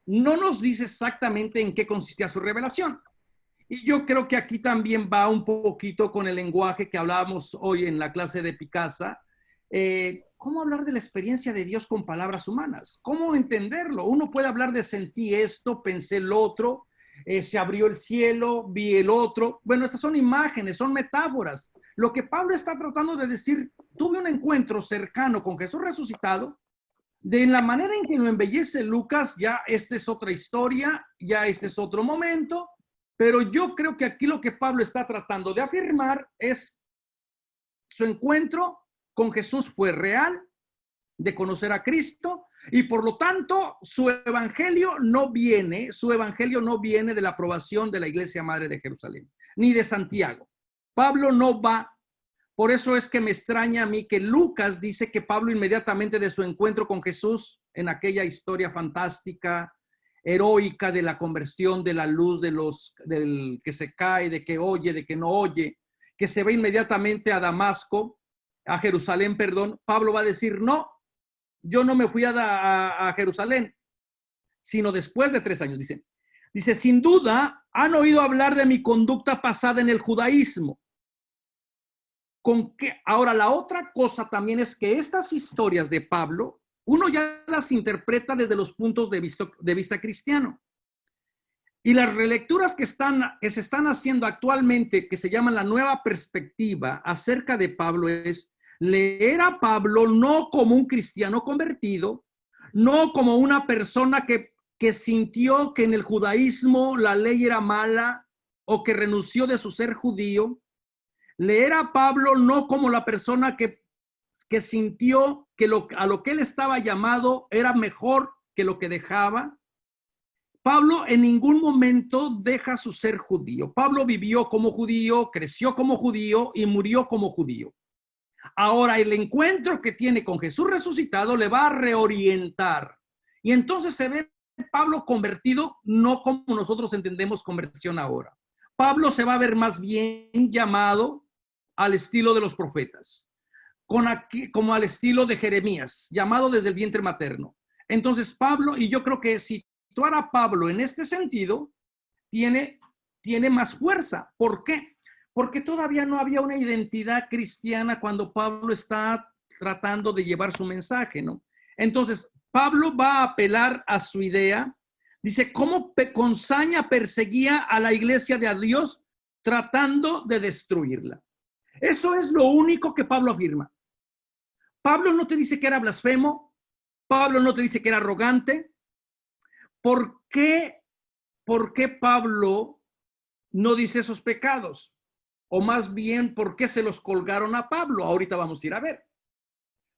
no nos dice exactamente en qué consistía su revelación. Y yo creo que aquí también va un poquito con el lenguaje que hablábamos hoy en la clase de Picasa. ¿Cómo hablar de la experiencia de Dios con palabras humanas? ¿Cómo entenderlo? Uno puede hablar de sentí esto, pensé el otro, se abrió el cielo, vi el otro. Bueno, estas son imágenes, son metáforas. Lo que Pablo está tratando de decir, tuve un encuentro cercano con Jesús resucitado, de la manera en que lo embellece Lucas, ya esta es otra historia, ya este es otro momento, pero yo creo que aquí lo que Pablo está tratando de afirmar es su encuentro con Jesús fue real, de conocer a Cristo, y por lo tanto su evangelio no viene de la aprobación de la Iglesia Madre de Jerusalén, ni de Santiago. Pablo no va. Por eso es que me extraña a mí que Lucas dice que Pablo inmediatamente de su encuentro con Jesús, en aquella historia fantástica, heroica de la conversión de la luz del que se cae, de que oye, de que no oye, que se ve inmediatamente a Damasco, a Jerusalén, perdón, Pablo va a decir, no, yo no me fui a Jerusalén, sino después de 3 años, dice, sin duda han oído hablar de mi conducta pasada en el judaísmo. Ahora, la otra cosa también es que estas historias de Pablo, uno ya las interpreta desde los puntos de vista cristiano. Y las relecturas que se están haciendo actualmente, que se llaman la nueva perspectiva acerca de Pablo, es leer a Pablo no como un cristiano convertido, no como una persona que sintió que en el judaísmo la ley era mala o que renunció de su ser judío. Leer a Pablo no como la persona que sintió que a lo que él estaba llamado era mejor que lo que dejaba. Pablo en ningún momento deja su ser judío. Pablo vivió como judío, creció como judío y murió como judío. Ahora, el encuentro que tiene con Jesús resucitado le va a reorientar. Y entonces se ve Pablo convertido, no como nosotros entendemos conversión ahora. Pablo se va a ver más bien llamado al estilo de los profetas, como al estilo de Jeremías, llamado desde el vientre materno. Entonces Pablo, y yo creo que situar a Pablo en este sentido, tiene más fuerza. ¿Por qué? Porque todavía no había una identidad cristiana cuando Pablo está tratando de llevar su mensaje, ¿no? Entonces, Pablo va a apelar a su idea. Dice, cómo con saña perseguía a la iglesia de Dios tratando de destruirla. Eso es lo único que Pablo afirma. Pablo no te dice que era blasfemo. Pablo no te dice que era arrogante. ¿Por qué Pablo no dice esos pecados? O más bien, ¿por qué se los colgaron a Pablo? Ahorita vamos a ir a ver.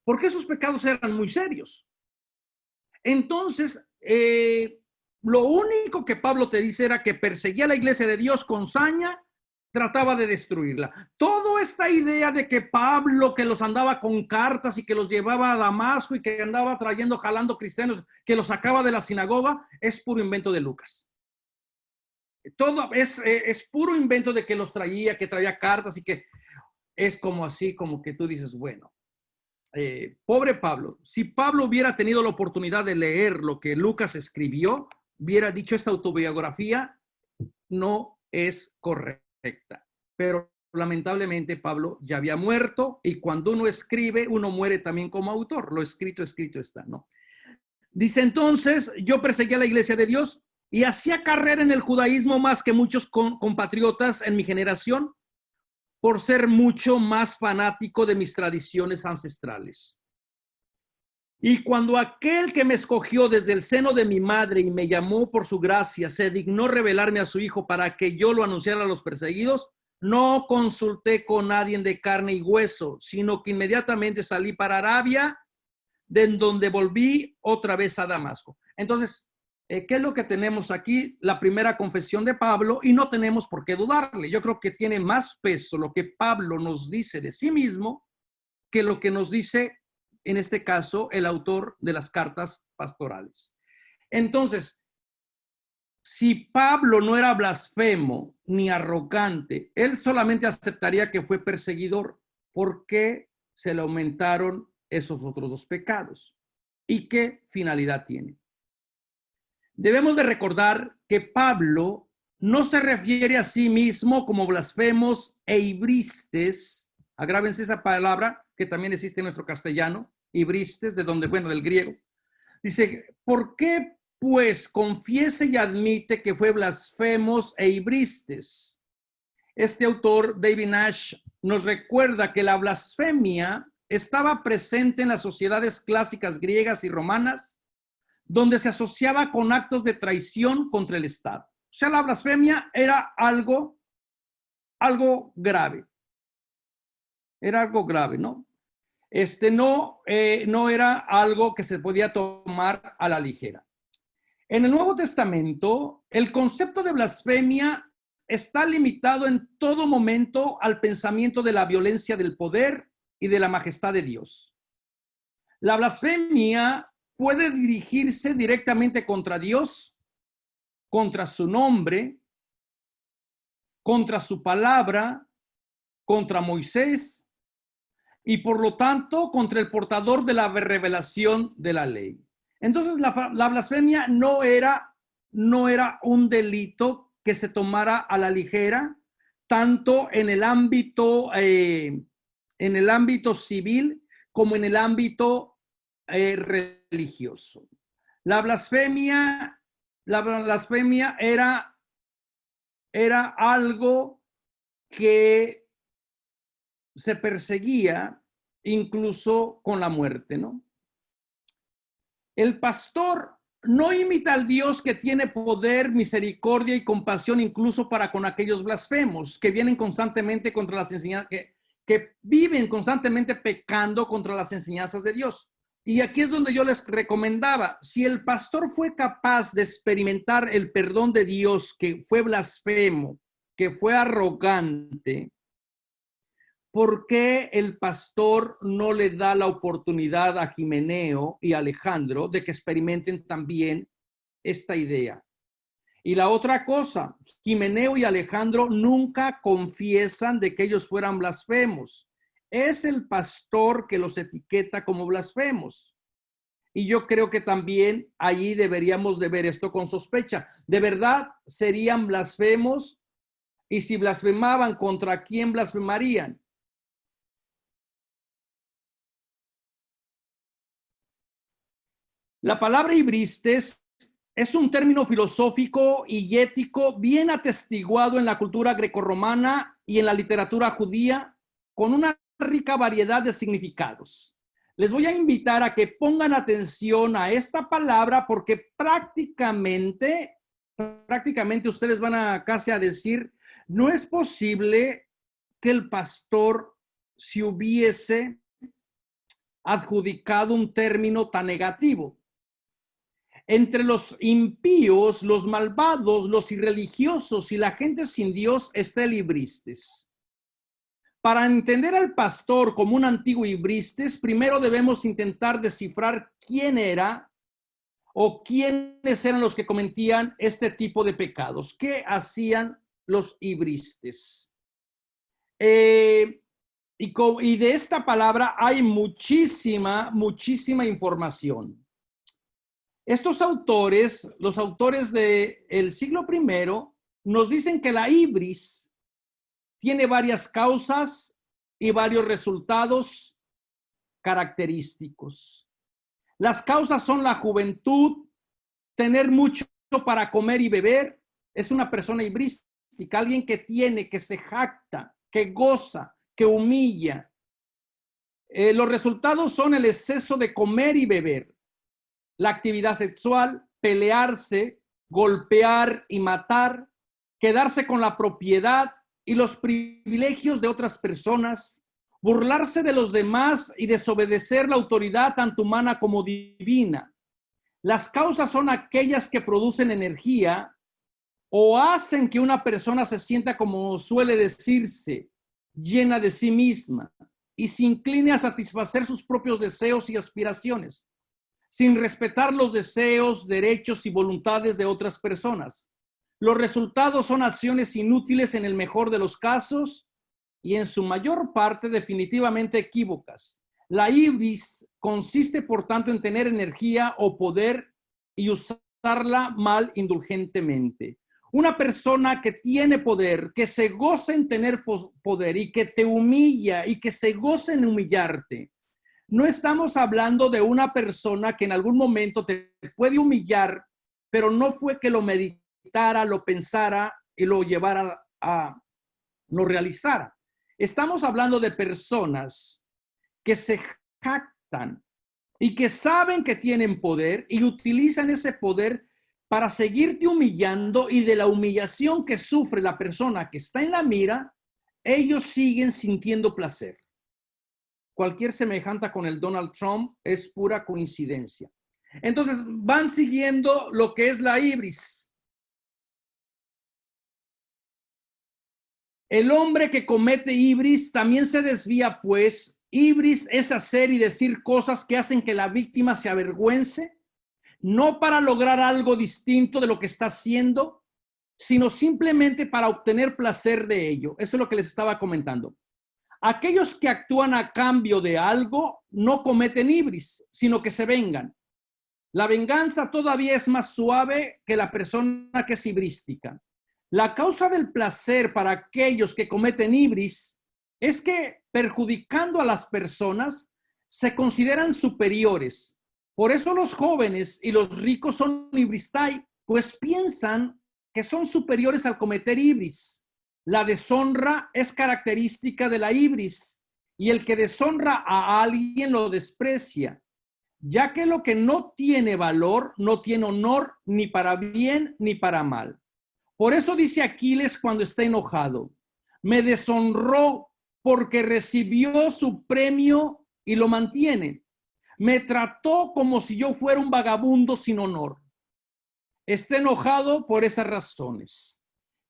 Porque esos pecados eran muy serios. Entonces, lo único que Pablo te dice era que perseguía a la iglesia de Dios con saña, trataba de destruirla. Toda esta idea de que Pablo, que los andaba con cartas y que los llevaba a Damasco y que andaba jalando cristianos, que los sacaba de la sinagoga, es puro invento de Lucas. Todo es puro invento de que los traía, que traía cartas y que es como así, como que tú dices, bueno, pobre Pablo. Si Pablo hubiera tenido la oportunidad de leer lo que Lucas escribió, hubiera dicho esta autobiografía no es correcta. Pero lamentablemente Pablo ya había muerto y cuando uno escribe, uno muere también como autor. Lo escrito está, ¿no? Dice entonces, yo perseguí a la iglesia de Dios y hacía carrera en el judaísmo más que muchos compatriotas en mi generación por ser mucho más fanático de mis tradiciones ancestrales. Y cuando aquel que me escogió desde el seno de mi madre y me llamó por su gracia, se dignó revelarme a su hijo para que yo lo anunciara a los perseguidos, no consulté con nadie de carne y hueso, sino que inmediatamente salí para Arabia, de donde volví otra vez a Damasco. Entonces, ¿qué es lo que tenemos aquí? La primera confesión de Pablo, y no tenemos por qué dudarle. Yo creo que tiene más peso lo que Pablo nos dice de sí mismo que lo que nos dice, en este caso, el autor de las cartas pastorales. Entonces, si Pablo no era blasfemo ni arrogante, él solamente aceptaría que fue perseguidor. ¿Por qué se le aumentaron esos otros 2 pecados? ¿Y qué finalidad tiene? Debemos de recordar que Pablo no se refiere a sí mismo como blasfemos e ibristes. Agrábense esa palabra que también existe en nuestro castellano, ibristes, de donde, bueno, del griego. Dice, ¿por qué pues confiese y admite que fue blasfemos e ibristes? Este autor, David Nash, nos recuerda que la blasfemia estaba presente en las sociedades clásicas griegas y romanas, donde se asociaba con actos de traición contra el Estado. O sea, la blasfemia era algo grave. Era algo grave, ¿no? No era algo que se podía tomar a la ligera. En el Nuevo Testamento, el concepto de blasfemia está limitado en todo momento al pensamiento de la violencia del poder y de la majestad de Dios. La blasfemia puede dirigirse directamente contra Dios, contra su nombre, contra su palabra, contra Moisés y por lo tanto contra el portador de la revelación de la ley. Entonces la blasfemia no era un delito que se tomara a la ligera, tanto en el ámbito civil como en el ámbito religioso. La blasfemia era algo que se perseguía incluso con la muerte, ¿no? El pastor no imita al Dios que tiene poder, misericordia y compasión incluso para con aquellos blasfemos que vienen constantemente contra las enseñanzas, que viven constantemente pecando contra las enseñanzas de Dios. Y aquí es donde yo les recomendaba, si el pastor fue capaz de experimentar el perdón de Dios, que fue blasfemo, que fue arrogante, ¿por qué el pastor no le da la oportunidad a Himeneo y Alejandro de que experimenten también esta idea? Y la otra cosa, Himeneo y Alejandro nunca confiesan de que ellos fueran blasfemos. Es el pastor que los etiqueta como blasfemos. Y yo creo que también allí deberíamos de ver esto con sospecha. ¿De verdad serían blasfemos? Y si blasfemaban, ¿contra quién blasfemarían? La palabra ibristes es un término filosófico y ético bien atestiguado en la cultura grecorromana y en la literatura judía, con una rica variedad de significados. Les voy a invitar a que pongan atención a esta palabra porque prácticamente ustedes van a casi a decir, no es posible que el pastor se hubiese adjudicado un término tan negativo. Entre los impíos, los malvados, los irreligiosos y la gente sin Dios está el ibristes. Para entender al pastor como un antiguo ibristes, primero debemos intentar descifrar quién era o quiénes eran los que cometían este tipo de pecados. ¿Qué hacían los ibristes? Y de esta palabra hay muchísima información. Estos autores, los autores del siglo I, nos dicen que la ibris tiene varias causas y varios resultados característicos. Las causas son la juventud, tener mucho para comer y beber, es una persona ibrística, alguien que tiene, que se jacta, que goza, que humilla. Los resultados son el exceso de comer y beber, la actividad sexual, pelearse, golpear y matar, quedarse con la propiedad y los privilegios de otras personas, burlarse de los demás y desobedecer la autoridad tanto humana como divina. Las causas son aquellas que producen energía o hacen que una persona se sienta, como suele decirse, llena de sí misma y se incline a satisfacer sus propios deseos y aspiraciones, sin respetar los deseos, derechos y voluntades de otras personas. Los resultados son acciones inútiles en el mejor de los casos y en su mayor parte definitivamente equívocas. La ibris consiste, por tanto, en tener energía o poder y usarla mal indulgentemente. Una persona que tiene poder, que se goza en tener poder y que te humilla y que se goza en humillarte. No estamos hablando de una persona que en algún momento te puede humillar, pero no fue que lo meditara, lo pensara y lo llevara lo realizara. Estamos hablando de personas que se jactan y que saben que tienen poder y utilizan ese poder para seguirte humillando, y de la humillación que sufre la persona que está en la mira, ellos siguen sintiendo placer. Cualquier semejanza con el Donald Trump es pura coincidencia. Entonces van siguiendo lo que es la ibris. El hombre que comete ibris también se desvía, pues. Ibris es hacer y decir cosas que hacen que la víctima se avergüence, no para lograr algo distinto de lo que está haciendo, sino simplemente para obtener placer de ello. Eso es lo que les estaba comentando. Aquellos que actúan a cambio de algo no cometen ibris, sino que se vengan. La venganza todavía es más suave que la persona que es ibrística. La causa del placer para aquellos que cometen ibris es que, perjudicando a las personas, se consideran superiores. Por eso los jóvenes y los ricos son ibristai, pues piensan que son superiores al cometer ibris. La deshonra es característica de la ibris, y el que deshonra a alguien lo desprecia, ya que lo que no tiene valor no tiene honor ni para bien ni para mal. Por eso dice Aquiles cuando está enojado: me deshonró porque recibió su premio y lo mantiene. Me trató como si yo fuera un vagabundo sin honor. Está enojado por esas razones.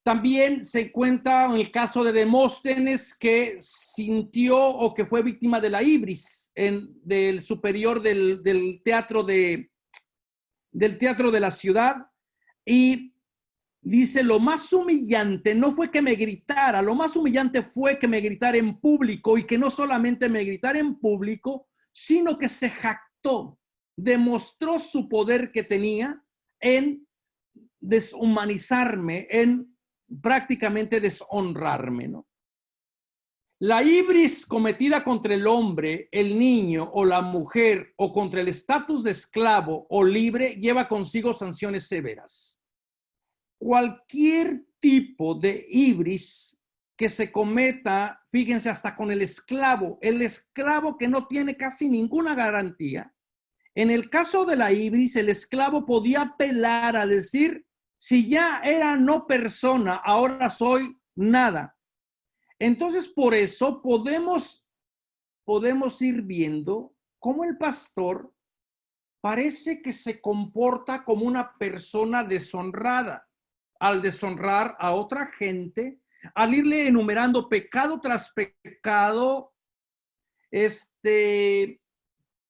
También se cuenta en el caso de Demóstenes, que sintió o que fue víctima de la ibris del superior del teatro de la ciudad, y dice: lo más humillante no fue que me gritara, lo más humillante fue que me gritara en público, y que no solamente me gritara en público, sino que se jactó, demostró su poder que tenía en deshumanizarme, en prácticamente deshonrarme, ¿no? La ibris cometida contra el hombre, el niño o la mujer, o contra el estatus de esclavo o libre, lleva consigo sanciones severas. Cualquier tipo de ibris que se cometa, fíjense, hasta con el esclavo que no tiene casi ninguna garantía. En el caso de la ibris, el esclavo podía apelar a decir: si ya era no persona, ahora soy nada. Entonces, por eso podemos ir viendo cómo el pastor parece que se comporta como una persona deshonrada al deshonrar a otra gente, al irle enumerando pecado tras pecado.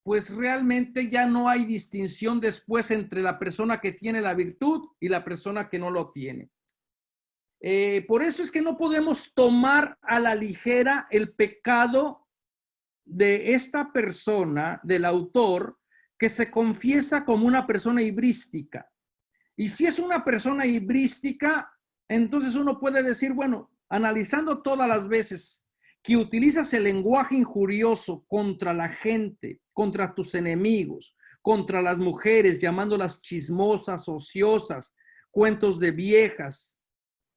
Pues realmente ya no hay distinción después entre la persona que tiene la virtud y la persona que no lo tiene. Por eso es que no podemos tomar a la ligera el pecado de esta persona, del autor, que se confiesa como una persona ibrística. Y si es una persona ibrística, entonces uno puede decir, bueno, analizando todas las veces que utilizas el lenguaje injurioso contra la gente, contra tus enemigos, contra las mujeres, llamándolas chismosas, ociosas, cuentos de viejas,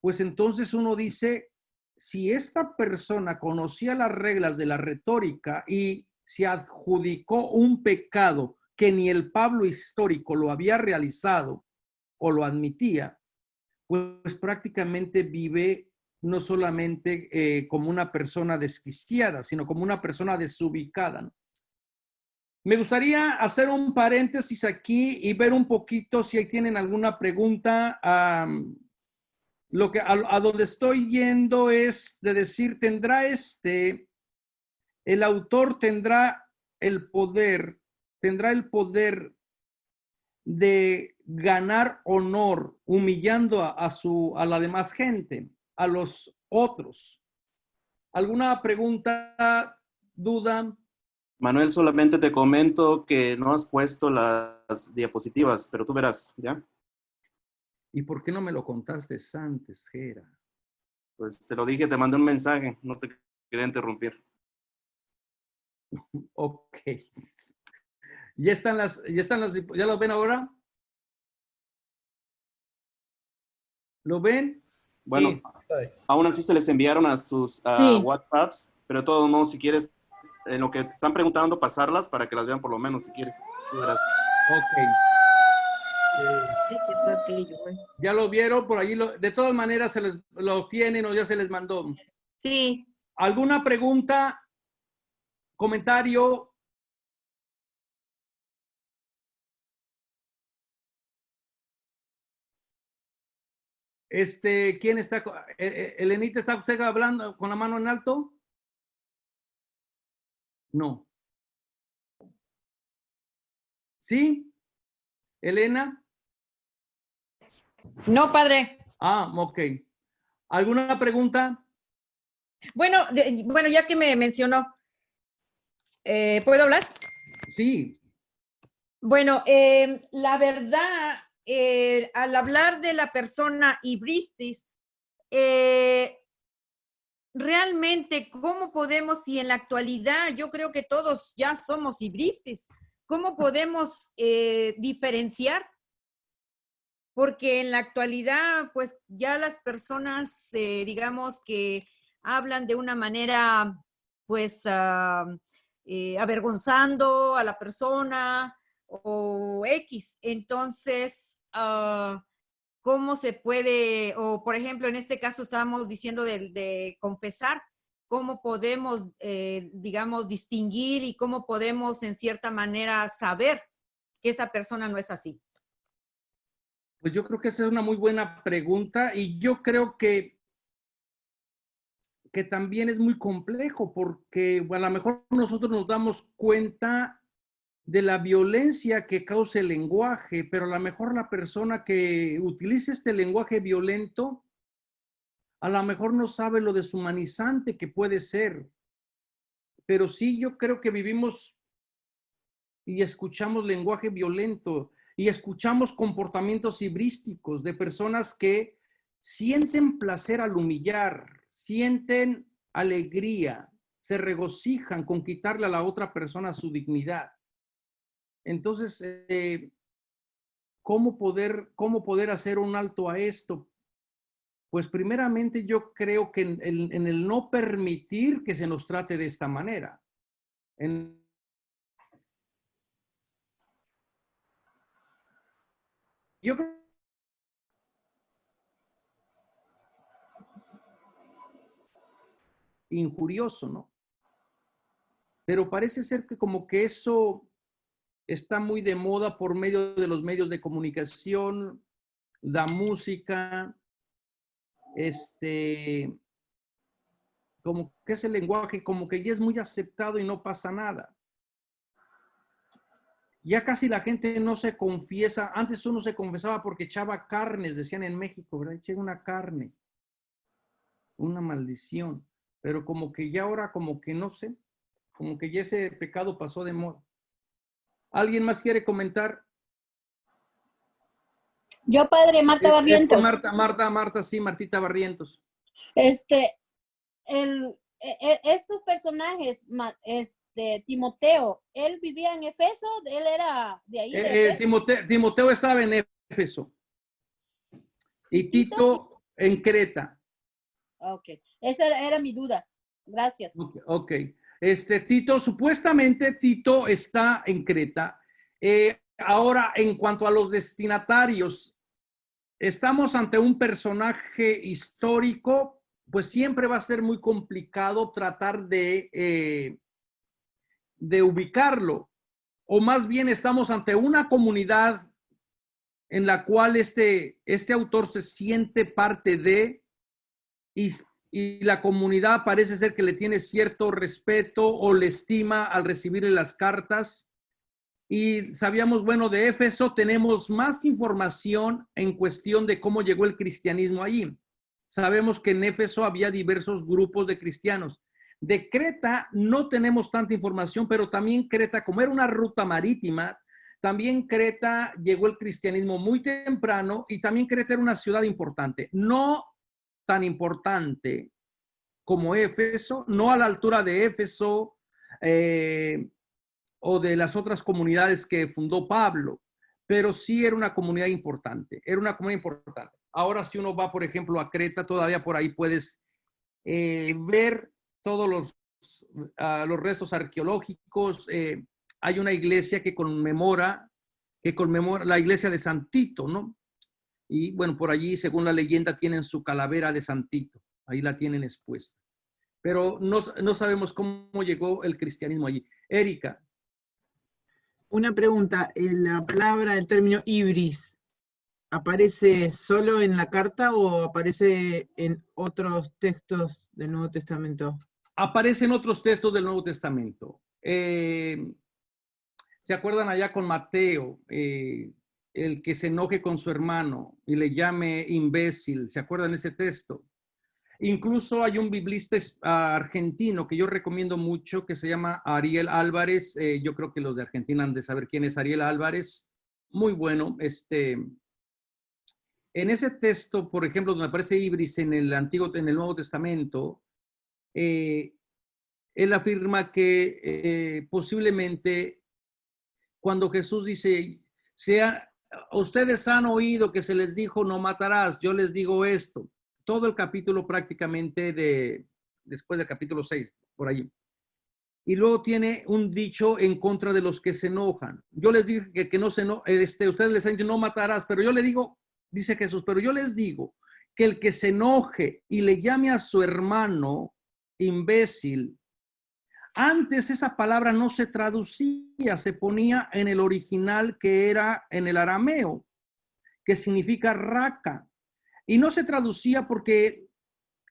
pues entonces uno dice, si esta persona conocía las reglas de la retórica y se adjudicó un pecado que ni el Pablo histórico lo había realizado o lo admitía, pues prácticamente vive no solamente como una persona desquiciada, sino como una persona desubicada, ¿no? Me gustaría hacer un paréntesis aquí y ver un poquito si ahí tienen alguna pregunta. A donde estoy yendo es de decir, el autor tendrá el poder de ganar honor humillando a la demás gente, a los otros. ¿Alguna pregunta, duda? Manuel, solamente te comento que no has puesto las diapositivas, pero tú verás, ¿ya? ¿Y por qué no me lo contaste antes, Gera? Pues te lo dije, te mandé un mensaje, no te quería interrumpir. Ok. ¿Ya lo ven ahora? ¿Lo ven? Bueno, Sí. aún así se les enviaron a sus Sí. WhatsApps, pero de todos modos, si quieres, en lo que te están preguntando, pasarlas para que las vean por lo menos, si quieres. Tú verás. Ok. ¿Ya lo vieron? Por allí, de todas maneras, se les lo tienen o ya se les mandó. Sí. ¿Alguna pregunta? ¿Comentario? ¿Quién está? ¿Elenita, está usted hablando con la mano en alto? No. ¿Sí? ¿Elena? No, padre. Ah, ok. ¿Alguna pregunta? Bueno, bueno, ya que me mencionó, ¿puedo hablar? Sí. Bueno, la verdad, al hablar de la persona hibristis, realmente, ¿cómo podemos, si en la actualidad yo creo que todos ya somos hibristis, cómo podemos diferenciar? Porque en la actualidad, pues ya las personas, digamos que hablan de una manera, pues, avergonzando a la persona o X. Entonces, ¿cómo se puede, o por ejemplo, en este caso estábamos diciendo de confesar, cómo podemos, digamos, distinguir y cómo podemos en cierta manera saber que esa persona no es así? Pues yo creo que esa es una muy buena pregunta y yo creo que también es muy complejo porque a lo mejor nosotros nos damos cuenta de la violencia que causa el lenguaje, pero a lo mejor la persona que utiliza este lenguaje violento a lo mejor no sabe lo deshumanizante que puede ser. Pero sí, yo creo que vivimos y escuchamos lenguaje violento y escuchamos comportamientos hibrísticos de personas que sienten placer al humillar, sienten alegría, se regocijan con quitarle a la otra persona su dignidad. Entonces, ¿cómo poder hacer un alto a esto? Pues primeramente yo creo que en el no permitir que se nos trate de esta manera. Yo creo injurioso, ¿no? Pero parece ser que como que eso está muy de moda por medio de los medios de comunicación, la música, como que ese lenguaje como que ya es muy aceptado y no pasa nada. Ya casi la gente no se confiesa. Antes uno se confesaba porque echaba carnes, decían en México, ¿verdad? Eché una carne, una maldición. Pero como que ya ahora, como que no sé, como que ya ese pecado pasó de moda. ¿Alguien más quiere comentar? Yo, padre, Marta Barrientos. Marta, sí, Martita Barrientos. Estos personajes, Timoteo, ¿él vivía en Efeso? ¿Él era de ahí? De Efeso? Timoteo estaba en Éfeso. Y Tito en Creta. Ok, esa era mi duda. Gracias. Ok. Supuestamente Tito está en Creta. Ahora, en cuanto a los destinatarios, estamos ante un personaje histórico, pues siempre va a ser muy complicado tratar de ubicarlo. O más bien estamos ante una comunidad en la cual este autor se siente parte de y la comunidad parece ser que le tiene cierto respeto o le estima al recibirle las cartas. Y sabíamos, bueno, de Éfeso tenemos más información en cuestión de cómo llegó el cristianismo allí. Sabemos que en Éfeso había diversos grupos de cristianos. De Creta no tenemos tanta información, pero también Creta, como era una ruta marítima, También Creta llegó el cristianismo muy temprano y también Creta era una ciudad importante. No tan importante como Éfeso, no a la altura de Éfeso o de las otras comunidades que fundó Pablo, pero sí era una comunidad importante, era una comunidad importante. Ahora si uno va, por ejemplo, a Creta, todavía por ahí puedes ver todos los restos arqueológicos. Hay una iglesia que conmemora la iglesia de San Tito, ¿no? Y bueno, por allí, según la leyenda, tienen su calavera de San Tito. Ahí la tienen expuesta. Pero no sabemos cómo llegó el cristianismo allí. Erika. Una pregunta, la palabra, el término ibris, ¿aparece solo en la carta o aparece en otros textos del Nuevo Testamento? Aparece en otros textos del Nuevo Testamento. ¿Se acuerdan allá con Mateo? El que se enoje con su hermano y le llame imbécil. ¿Se acuerdan ese texto? Incluso hay un biblista argentino que yo recomiendo mucho que se llama Ariel Álvarez. Yo creo que los de Argentina han de saber quién es Ariel Álvarez. Muy bueno. En ese texto, por ejemplo, donde aparece ibris en el Nuevo Testamento, él afirma que posiblemente cuando Jesús dice, ustedes han oído que se les dijo no matarás, yo les digo esto. Todo el capítulo prácticamente después del capítulo 6, por allí. Y luego tiene un dicho en contra de los que se enojan. Yo les dije que no se enojen, ustedes les han dicho no matarás, pero yo le digo, dice Jesús, pero yo les digo que el que se enoje y le llame a su hermano imbécil, antes esa palabra no se traducía, se ponía en el original que era en el arameo, que significa raca. Y no se traducía porque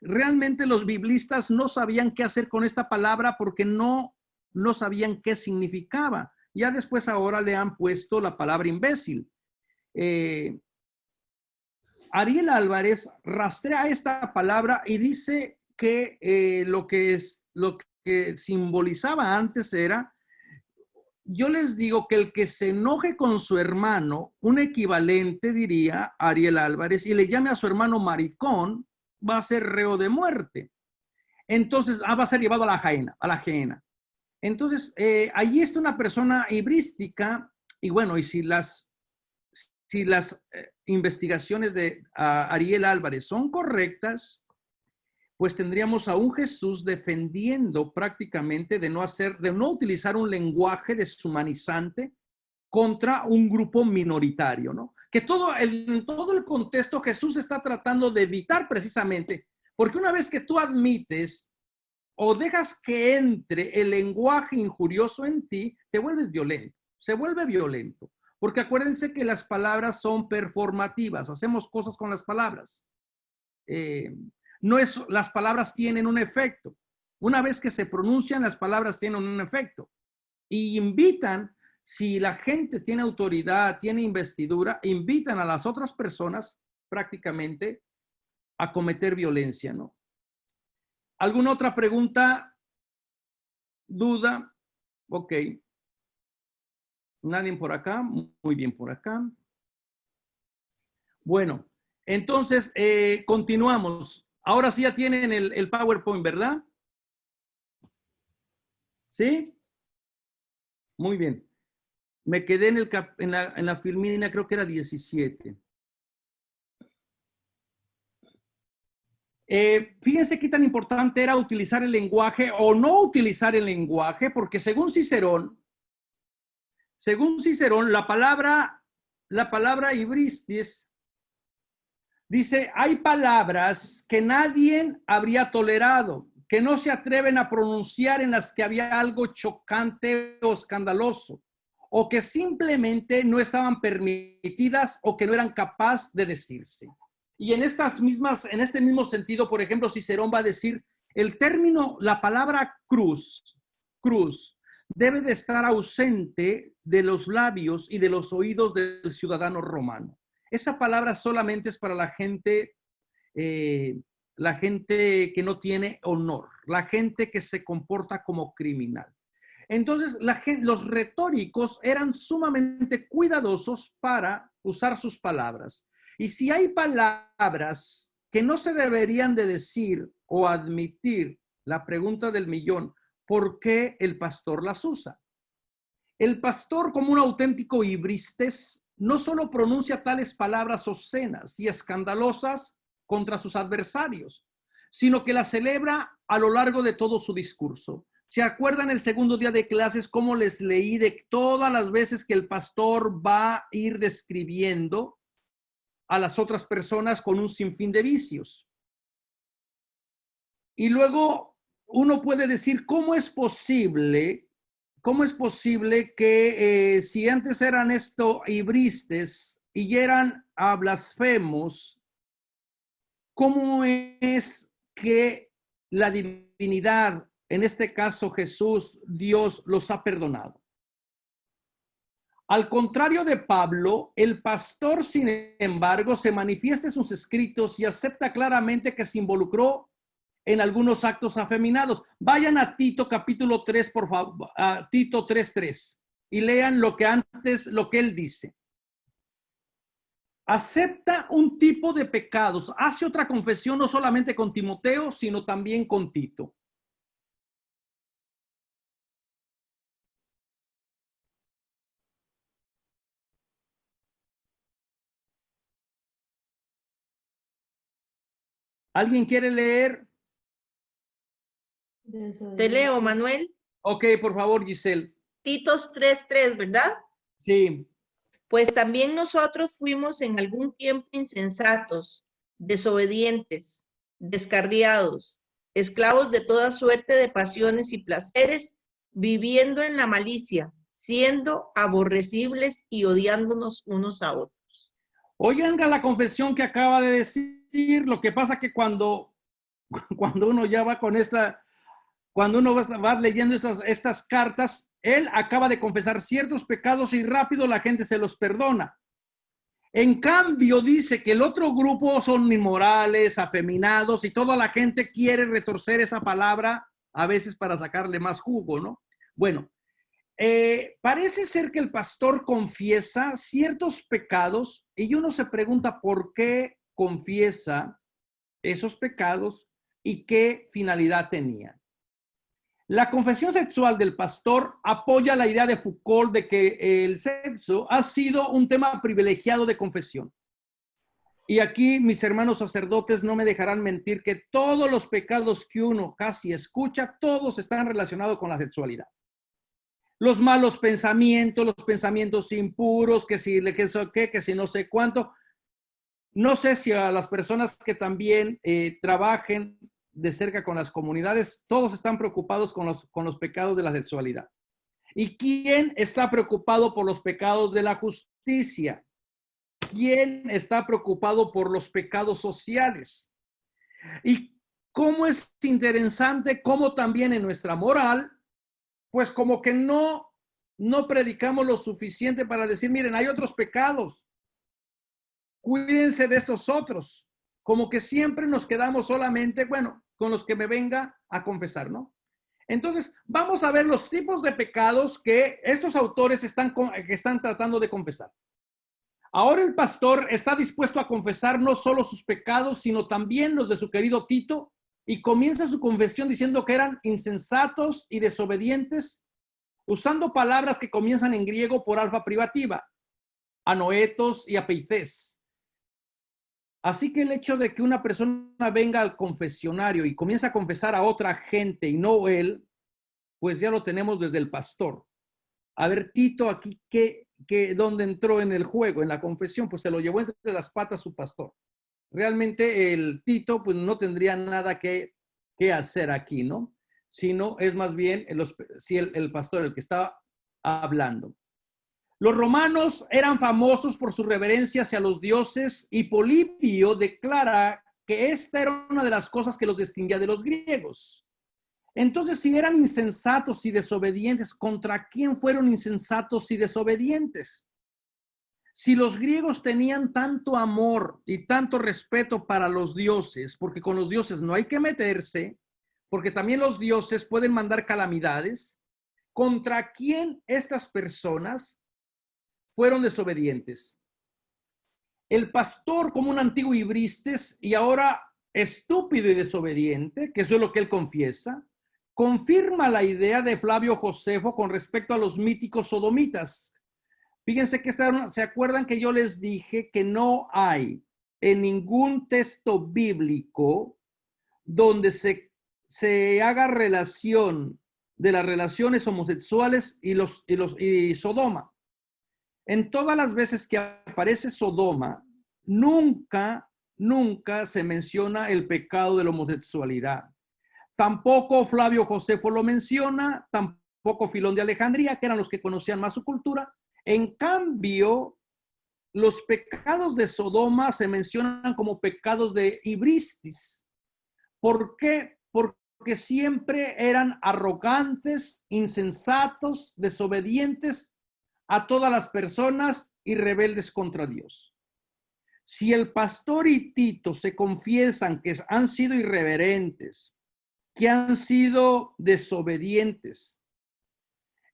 realmente los biblistas no sabían qué hacer con esta palabra porque no sabían qué significaba. Ya después ahora le han puesto la palabra imbécil. Ariel Álvarez rastrea esta palabra y dice que lo que simbolizaba antes era, yo les digo que el que se enoje con su hermano, un equivalente diría Ariel Álvarez, y le llame a su hermano maricón, va a ser reo de muerte. Entonces, va a ser llevado a la gehenna. Entonces, allí está una persona hibrística, y bueno, y si las investigaciones de Ariel Álvarez son correctas, pues tendríamos a un Jesús defendiendo prácticamente de no utilizar un lenguaje deshumanizante contra un grupo minoritario, ¿no? Que en todo el contexto Jesús está tratando de evitar precisamente, porque una vez que tú admites o dejas que entre el lenguaje injurioso en ti, te vuelves violento, se vuelve violento, porque acuérdense que las palabras son performativas, hacemos cosas con las palabras. Las palabras tienen un efecto. Una vez que se pronuncian, las palabras tienen un efecto. Y invitan, si la gente tiene autoridad, tiene investidura, invitan a las otras personas prácticamente a cometer violencia, ¿no? ¿Alguna otra pregunta? ¿Duda? Ok. ¿Nadie por acá? Muy bien por acá. Bueno, entonces continuamos. Ahora sí ya tienen el PowerPoint, ¿verdad? ¿Sí? Muy bien. Me quedé en la filmina, creo que era 17. Fíjense qué tan importante era utilizar el lenguaje o no utilizar el lenguaje, porque según Cicerón, la palabra ibristis dice, hay palabras que nadie habría tolerado, que no se atreven a pronunciar, en las que había algo chocante o escandaloso, o que simplemente no estaban permitidas o que no eran capaces de decirse. Y en este mismo sentido, por ejemplo, Cicerón va a decir, el término, la palabra cruz, debe de estar ausente de los labios y de los oídos del ciudadano romano. Esa palabra solamente es para la gente que no tiene honor, la gente que se comporta como criminal. Entonces, los retóricos eran sumamente cuidadosos para usar sus palabras. Y si hay palabras que no se deberían de decir o admitir, la pregunta del millón, ¿por qué el pastor las usa? El pastor, como un auténtico ibristes, no solo pronuncia tales palabras obscenas y escandalosas contra sus adversarios, sino que las celebra a lo largo de todo su discurso. ¿Se acuerdan el segundo día de clases cómo les leí de todas las veces que el pastor va a ir describiendo a las otras personas con un sinfín de vicios? Y luego uno puede decir, ¿cómo es posible que si antes eran ibristes y eran blasfemos, cómo es que la divinidad, en este caso Jesús, Dios, los ha perdonado? Al contrario de Pablo, el pastor, sin embargo, se manifiesta en sus escritos y acepta claramente que se involucró en algunos actos afeminados. Vayan a Tito capítulo 3, por favor, a Tito 3:3 y lean lo que él dice. Acepta un tipo de pecados, hace otra confesión no solamente con Timoteo, sino también con Tito. ¿Alguien quiere leer? Te leo, Manuel. Ok, por favor, Giselle. Titos 3:3, ¿verdad? Sí. Pues también nosotros fuimos en algún tiempo insensatos, desobedientes, descarriados, esclavos de toda suerte de pasiones y placeres, viviendo en la malicia, siendo aborrecibles y odiándonos unos a otros. Oigan la confesión que acaba de decir. Lo que pasa que cuando uno ya va con cuando uno va leyendo estas cartas, él acaba de confesar ciertos pecados y rápido la gente se los perdona. En cambio, dice que el otro grupo son inmorales, afeminados y toda la gente quiere retorcer esa palabra a veces para sacarle más jugo, ¿no? Bueno, parece ser que el pastor confiesa ciertos pecados y uno se pregunta por qué confiesa esos pecados y qué finalidad tenía. La confesión sexual del pastor apoya la idea de Foucault de que el sexo ha sido un tema privilegiado de confesión. Y aquí mis hermanos sacerdotes no me dejarán mentir que todos los pecados que uno casi escucha, todos están relacionados con la sexualidad. Los malos pensamientos, los pensamientos impuros, que si no sé cuánto. No sé si a las personas que también trabajen de cerca con las comunidades, todos están preocupados con los pecados de la sexualidad. ¿Y quién está preocupado por los pecados de la justicia? ¿Quién está preocupado por los pecados sociales? Y cómo es interesante cómo también en nuestra moral, pues como que no predicamos lo suficiente para decir, miren, hay otros pecados. Cuídense de estos otros, como que siempre nos quedamos solamente, bueno, con los que me venga a confesar, ¿no? Entonces, vamos a ver los tipos de pecados que estos autores están tratando de confesar. Ahora el pastor está dispuesto a confesar no solo sus pecados, sino también los de su querido Tito, y comienza su confesión diciendo que eran insensatos y desobedientes, usando palabras que comienzan en griego por alfa privativa, anoetos y apeices. Así que el hecho de que una persona venga al confesionario y comienza a confesar a otra gente y no él, pues ya lo tenemos desde el pastor. A ver, Tito, aquí, ¿dónde entró en el juego, en la confesión? Pues se lo llevó entre las patas su pastor. Realmente el Tito, pues no tendría nada que hacer aquí, ¿no? Sino es más bien el pastor el que está hablando. Los romanos eran famosos por su reverencia hacia los dioses y Polibio declara que esta era una de las cosas que los distinguía de los griegos. Entonces, si eran insensatos y desobedientes, ¿contra quién fueron insensatos y desobedientes? Si los griegos tenían tanto amor y tanto respeto para los dioses, porque con los dioses no hay que meterse, porque también los dioses pueden mandar calamidades, ¿Contra quién estas personas fueron desobedientes? El pastor, como un antiguo ibristes y ahora estúpido y desobediente, que eso es lo que él confiesa, confirma la idea de Flavio Josefo con respecto a los míticos sodomitas. Fíjense que se acuerdan que yo les dije que no hay en ningún texto bíblico donde se haga relación de las relaciones homosexuales y Sodoma. En todas las veces que aparece Sodoma, nunca se menciona el pecado de la homosexualidad. Tampoco Flavio Josefo lo menciona, tampoco Filón de Alejandría, que eran los que conocían más su cultura. En cambio, los pecados de Sodoma se mencionan como pecados de ibristis. ¿Por qué? Porque siempre eran arrogantes, insensatos, desobedientes a todas las personas y rebeldes contra Dios. Si el pastor y Tito se confiesan que han sido irreverentes, que han sido desobedientes,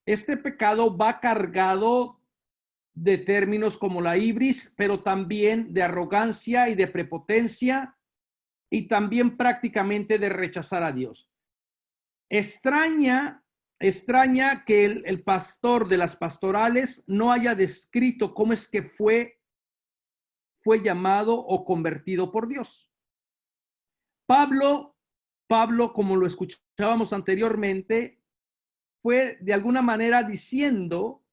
este pecado va cargado de términos como la ibris, pero también de arrogancia y de prepotencia, y también prácticamente de rechazar a Dios. Extraña que el pastor de las pastorales no haya descrito cómo es que fue llamado o convertido por Dios. Pablo, como lo escuchábamos anteriormente, fue de alguna manera diciendo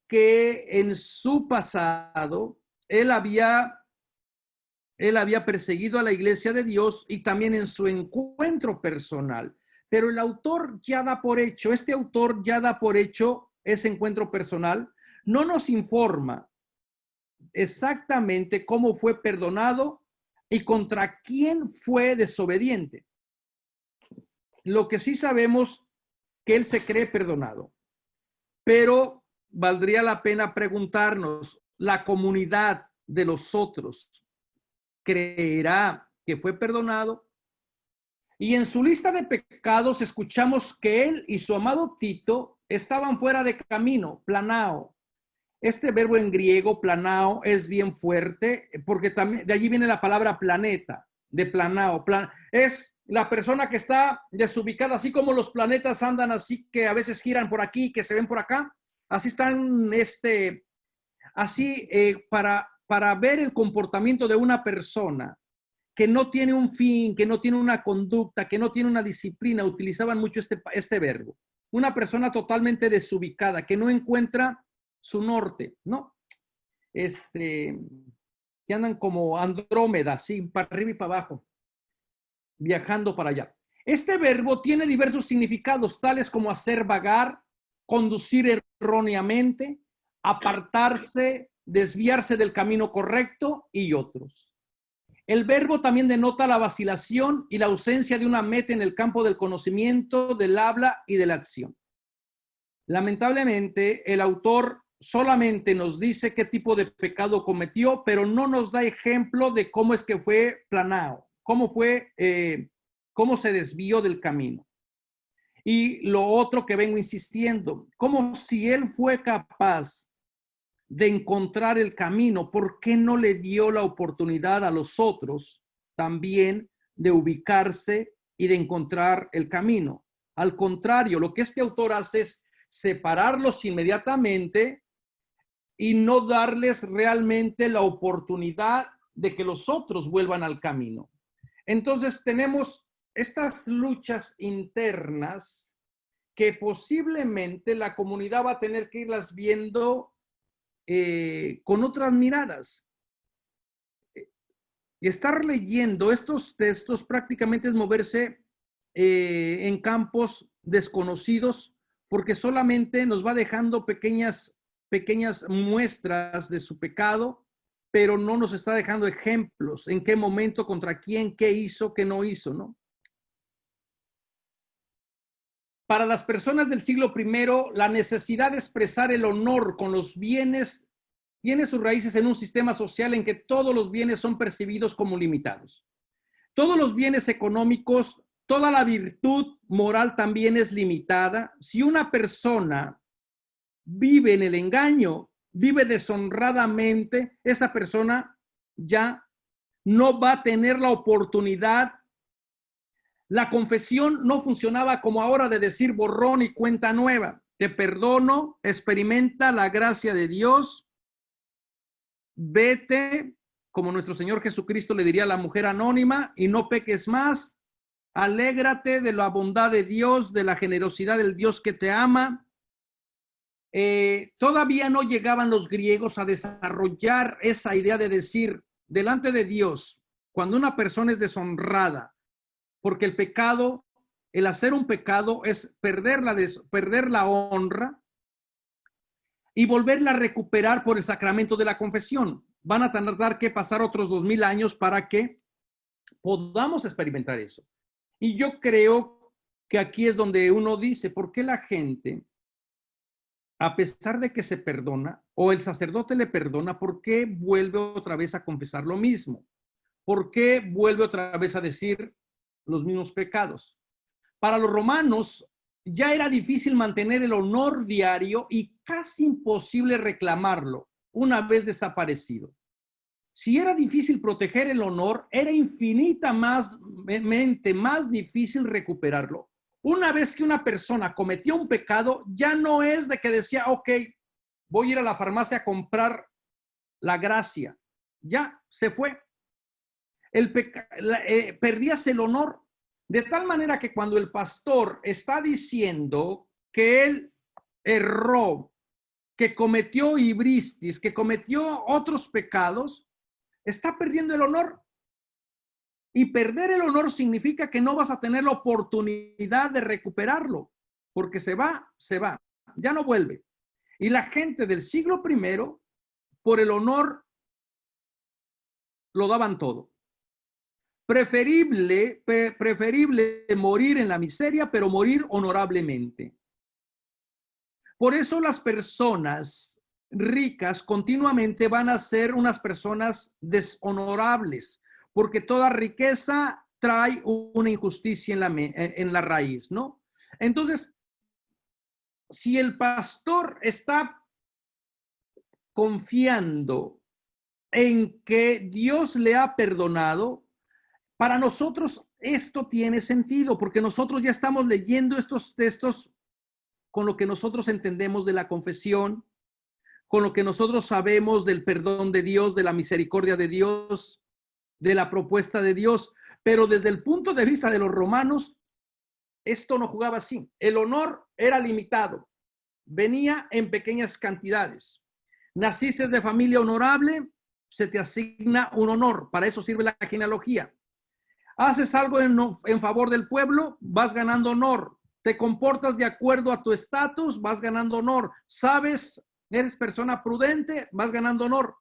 que en su pasado él había perseguido a la iglesia de Dios y también en su encuentro personal. Pero el autor ya da por hecho, ese encuentro personal, no nos informa exactamente cómo fue perdonado y contra quién fue desobediente. Lo que sí sabemos que él se cree perdonado, pero valdría la pena preguntarnos, ¿la comunidad de los otros creerá que fue perdonado? Y en su lista de pecados escuchamos que él y su amado Tito estaban fuera de camino, planao. Este verbo en griego, planao, es bien fuerte porque también de allí viene la palabra planeta, de planao. Es la persona que está desubicada, así como los planetas andan así, que a veces giran por aquí, que se ven por acá. Así están, para ver el comportamiento de una persona que no tiene un fin, que no tiene una conducta, que no tiene una disciplina, utilizaban mucho este verbo. Una persona totalmente desubicada, que no encuentra su norte, ¿no? Que andan como Andrómeda, así, para arriba y para abajo, viajando para allá. Este verbo tiene diversos significados, tales como hacer vagar, conducir erróneamente, apartarse, desviarse del camino correcto y otros. El verbo también denota la vacilación y la ausencia de una meta en el campo del conocimiento, del habla y de la acción. Lamentablemente, el autor solamente nos dice qué tipo de pecado cometió, pero no nos da ejemplo de cómo es que fue planado, cómo se desvió del camino. Y lo otro que vengo insistiendo, como si él fue capaz de encontrar el camino, ¿por qué no le dio la oportunidad a los otros también de ubicarse y de encontrar el camino? Al contrario, lo que este autor hace es separarlos inmediatamente y no darles realmente la oportunidad de que los otros vuelvan al camino. Entonces tenemos estas luchas internas que posiblemente la comunidad va a tener que irlas viendo con otras miradas. Estar leyendo estos textos prácticamente es moverse en campos desconocidos, porque solamente nos va dejando pequeñas muestras de su pecado, pero no nos está dejando ejemplos en qué momento, contra quién, qué hizo, qué no hizo, ¿no? Para las personas del siglo I, la necesidad de expresar el honor con los bienes tiene sus raíces en un sistema social en que todos los bienes son percibidos como limitados. Todos los bienes económicos toda la virtud moral también es limitada. Si una persona vive en el engaño, vive deshonradamente, esa persona ya no va a tener la oportunidad. La confesión no funcionaba como ahora de decir borrón y cuenta nueva. Te perdono, experimenta la gracia de Dios, vete, como nuestro Señor Jesucristo le diría a la mujer anónima, y no peques más. Alégrate de la bondad de Dios, de la generosidad del Dios que te ama. Todavía no llegaban los griegos a desarrollar esa idea de decir delante de Dios, cuando una persona es deshonrada, porque el pecado, el hacer un pecado es perder la honra y volverla a recuperar por el sacramento de la confesión. Van a tardar que pasar otros 2000 años para que podamos experimentar eso. Y yo creo que aquí es donde uno dice, ¿por qué la gente, a pesar de que se perdona, o el sacerdote le perdona, por qué vuelve otra vez a confesar lo mismo? ¿Por qué vuelve otra vez a decir los mismos pecados? Para los romanos ya era difícil mantener el honor diario y casi imposible reclamarlo una vez desaparecido. Si era difícil proteger el honor, era infinitamente más difícil recuperarlo. Una vez que una persona cometió un pecado, ya no es de que decía, ok, voy a ir a la farmacia a comprar la gracia. Ya se fue. Perdías el honor. De tal manera que cuando el pastor está diciendo que él erró, que cometió ibristis, que cometió otros pecados, está perdiendo el honor. Y perder el honor significa que no vas a tener la oportunidad de recuperarlo, porque se va, ya no vuelve. Y la gente del siglo I, por el honor, lo daban todo. Preferible morir en la miseria, pero morir honorablemente. Por eso las personas ricas continuamente van a ser unas personas deshonorables, porque toda riqueza trae una injusticia en la raíz, ¿no? Entonces, si el pastor está confiando en que Dios le ha perdonado, para nosotros esto tiene sentido, porque nosotros ya estamos leyendo estos textos con lo que nosotros entendemos de la confesión, con lo que nosotros sabemos del perdón de Dios, de la misericordia de Dios, de la propuesta de Dios. Pero desde el punto de vista de los romanos, esto no jugaba así. El honor era limitado, venía en pequeñas cantidades. Naciste de familia honorable, se te asigna un honor. Para eso sirve la genealogía. Haces algo en favor del pueblo, vas ganando honor. Te comportas de acuerdo a tu estatus, vas ganando honor. Sabes, eres persona prudente, vas ganando honor.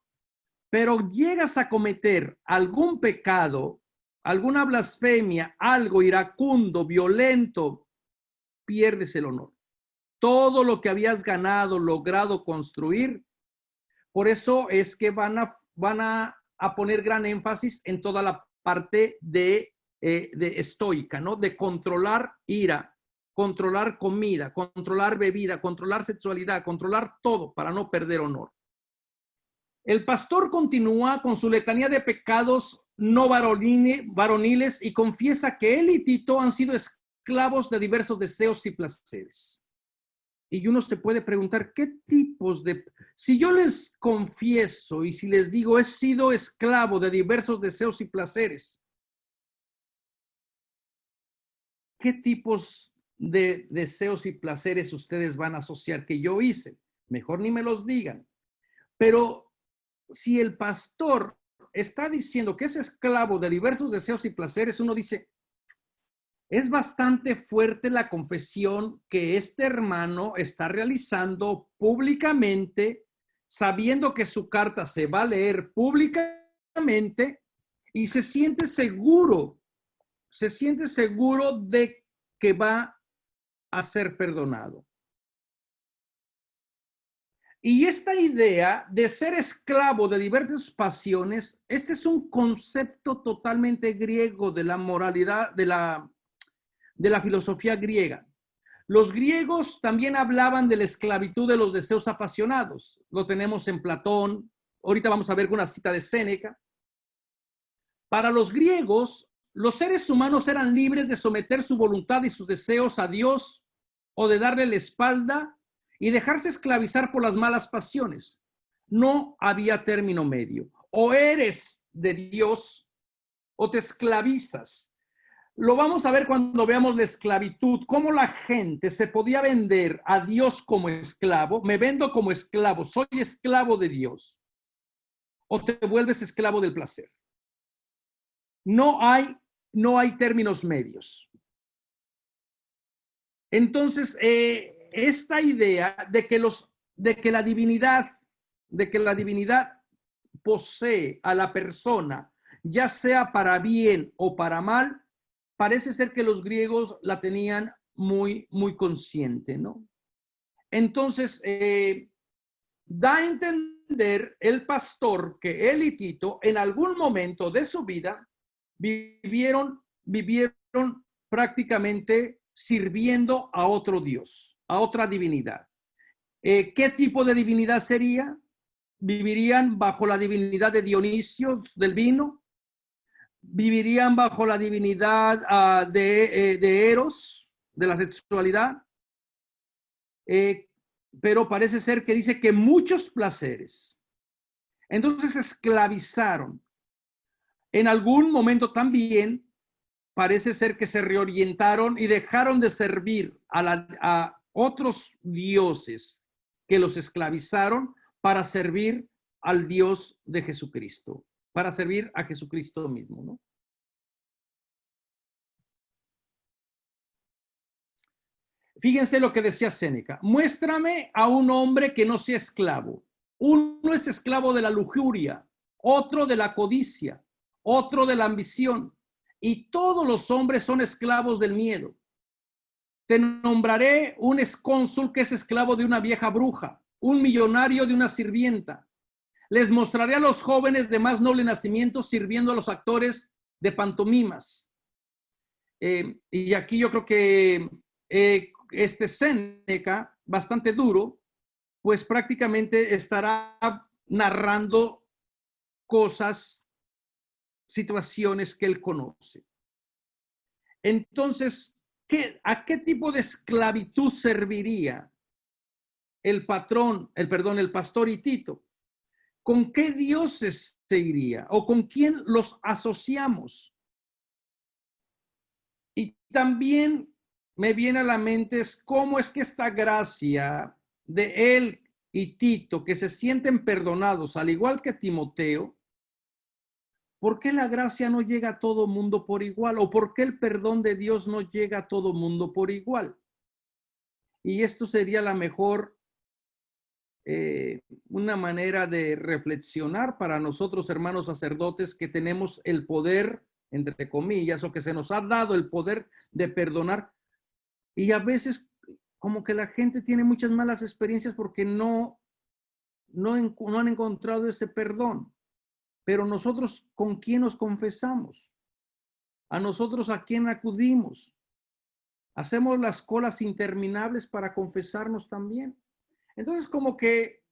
Pero llegas a cometer algún pecado, alguna blasfemia, algo iracundo, violento, pierdes el honor. Todo lo que habías ganado, logrado construir. Por eso es que van a poner gran énfasis en toda la parte de estoica, ¿no? De controlar ira, controlar comida, controlar bebida, controlar sexualidad, controlar todo para no perder honor. El pastor continúa con su letanía de pecados no varoniles y confiesa que él y Tito han sido esclavos de diversos deseos y placeres. Y uno se puede preguntar, ¿qué tipos de... Si yo les confieso y si les digo, he sido esclavo de diversos deseos y placeres, ¿qué tipos de deseos y placeres ustedes van a asociar que yo hice? Mejor ni me los digan. Pero si el pastor está diciendo que es esclavo de diversos deseos y placeres, uno dice, es bastante fuerte la confesión que este hermano está realizando públicamente, sabiendo que su carta se va a leer públicamente y se siente seguro de que va a ser perdonado. Y esta idea de ser esclavo de diversas pasiones, este es un concepto totalmente griego de la moralidad, de la de la filosofía griega. Los griegos también hablaban de la esclavitud de los deseos apasionados. Lo tenemos en Platón. Ahorita vamos a ver una cita de Séneca. Para los griegos, los seres humanos eran libres de someter su voluntad y sus deseos a Dios o de darle la espalda y dejarse esclavizar por las malas pasiones. No había término medio. O eres de Dios o te esclavizas. Lo vamos a ver cuando veamos la esclavitud, cómo la gente se podía vender a Dios como esclavo. Me vendo como esclavo, soy esclavo de Dios. O te vuelves esclavo del placer. No hay términos medios. Entonces, esta idea de que la divinidad posee a la persona, ya sea para bien o para mal, parece ser que los griegos la tenían muy, muy consciente, ¿no? Entonces, da a entender el pastor que él y Tito en algún momento de su vida vivieron prácticamente sirviendo a otro Dios, a otra divinidad. ¿Qué tipo de divinidad sería? ¿Vivirían bajo la divinidad de Dionisio del vino? ¿Vivirían bajo la divinidad de Eros, de la sexualidad? Pero parece ser que dice que muchos placeres. Entonces esclavizaron. En algún momento también parece ser que se reorientaron y dejaron de servir a otros dioses que los esclavizaron para servir al Dios de Jesucristo, para servir a Jesucristo mismo, ¿no? Fíjense lo que decía Séneca. Muéstrame a un hombre que no sea esclavo. Uno es esclavo de la lujuria, otro de la codicia, otro de la ambición, y todos los hombres son esclavos del miedo. Te nombraré un excónsul que es esclavo de una vieja bruja, un millonario de una sirvienta. Les mostraré a los jóvenes de más noble nacimiento sirviendo a los actores de pantomimas. Y aquí yo creo que Séneca, bastante duro, pues prácticamente estará narrando cosas, situaciones que él conoce. Entonces, ¿a qué tipo de esclavitud serviría el pastor y Tito? ¿Con qué dioses se iría? ¿O con quién los asociamos? Y también me viene a la mente es cómo es que esta gracia de él y Tito, que se sienten perdonados, al igual que Timoteo, ¿por qué la gracia no llega a todo mundo por igual? ¿O por qué el perdón de Dios no llega a todo mundo por igual? Y esto sería la mejor, una manera de reflexionar para nosotros, hermanos sacerdotes, que tenemos el poder, entre comillas, o que se nos ha dado el poder de perdonar. Y a veces como que la gente tiene muchas malas experiencias porque no han encontrado ese perdón. Pero nosotros, ¿con quién nos confesamos? ¿A nosotros a quién acudimos? ¿Hacemos las colas interminables para confesarnos también? Entonces, como que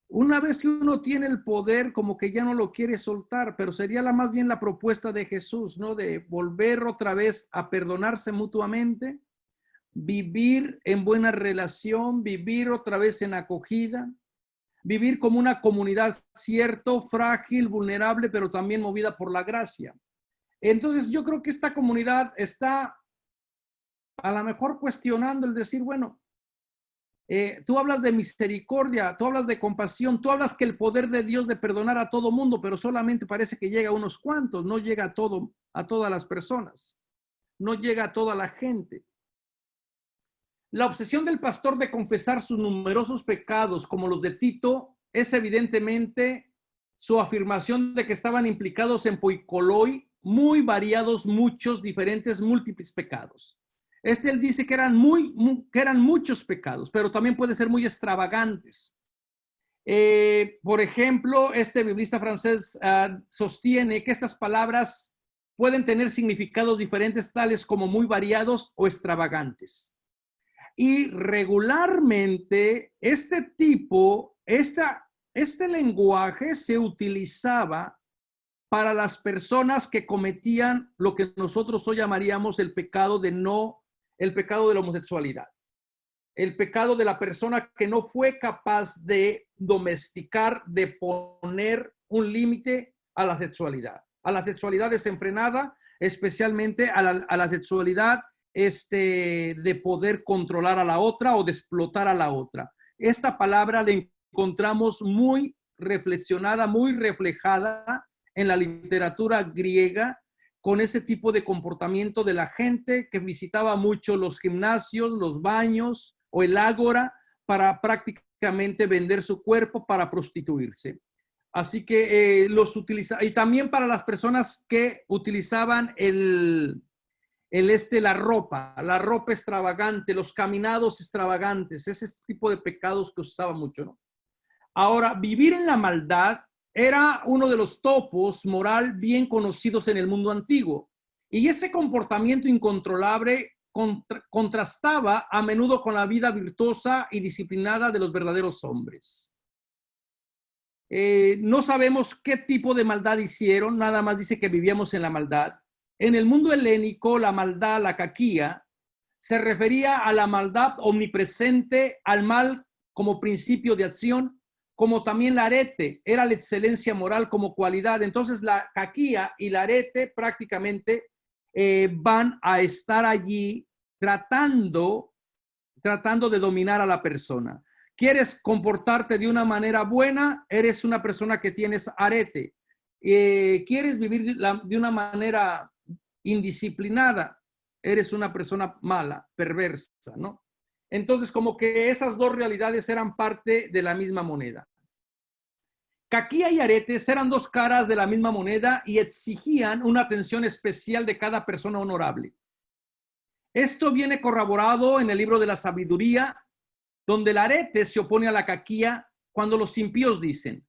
una vez que uno tiene el poder, como que ya no lo quiere soltar, pero sería más bien la propuesta de Jesús, ¿no? De volver otra vez a perdonarse mutuamente, vivir en buena relación, vivir otra vez en acogida, vivir como una comunidad, cierto, frágil, vulnerable, pero también movida por la gracia. Entonces yo creo que esta comunidad está a lo mejor cuestionando el decir, bueno, tú hablas de misericordia, tú hablas de compasión, tú hablas que el poder de Dios de perdonar a todo mundo, pero solamente parece que llega a unos cuantos, no llega a todas las personas, no llega a toda la gente. La obsesión del pastor de confesar sus numerosos pecados, como los de Tito, es evidentemente su afirmación de que estaban implicados en poikoloi, muy variados, muchos, diferentes, múltiples pecados. Él dice que eran muchos pecados, pero también pueden ser muy extravagantes. Por ejemplo, este biblista francés sostiene que estas palabras pueden tener significados diferentes, tales como muy variados o extravagantes. Y regularmente este lenguaje se utilizaba para las personas que cometían lo que nosotros hoy llamaríamos el pecado de la homosexualidad. El pecado de la persona que no fue capaz de domesticar, de poner un límite a la sexualidad desenfrenada, especialmente a la sexualidad de poder controlar a la otra o de explotar a la otra. Esta palabra la encontramos muy reflexionada, muy reflejada en la literatura griega, con ese tipo de comportamiento de la gente que visitaba mucho los gimnasios, los baños o el ágora para prácticamente vender su cuerpo para prostituirse. Así que los utiliza, y también para las personas que utilizaban la ropa extravagante, los caminados extravagantes, ese tipo de pecados que usaba mucho, ¿no? Ahora, vivir en la maldad era uno de los topos moral bien conocidos en el mundo antiguo. Y ese comportamiento incontrolable contrastaba a menudo con la vida virtuosa y disciplinada de los verdaderos hombres. No sabemos qué tipo de maldad hicieron, nada más dice que vivíamos en la maldad. En el mundo helénico, la maldad, la caquía, se refería a la maldad omnipresente, al mal como principio de acción, como también la arete, era la excelencia moral como cualidad. Entonces la caquía y la arete prácticamente van a estar allí tratando de dominar a la persona. ¿Quieres comportarte de una manera buena? Eres una persona que tienes arete. ¿Quieres vivir de una manera indisciplinada? Eres una persona mala, perversa, ¿no? Entonces, como que esas dos realidades eran parte de la misma moneda. Caquía y aretes eran dos caras de la misma moneda y exigían una atención especial de cada persona honorable. Esto viene corroborado en el libro de la sabiduría, donde el arete se opone a la caquía cuando los impíos dicen: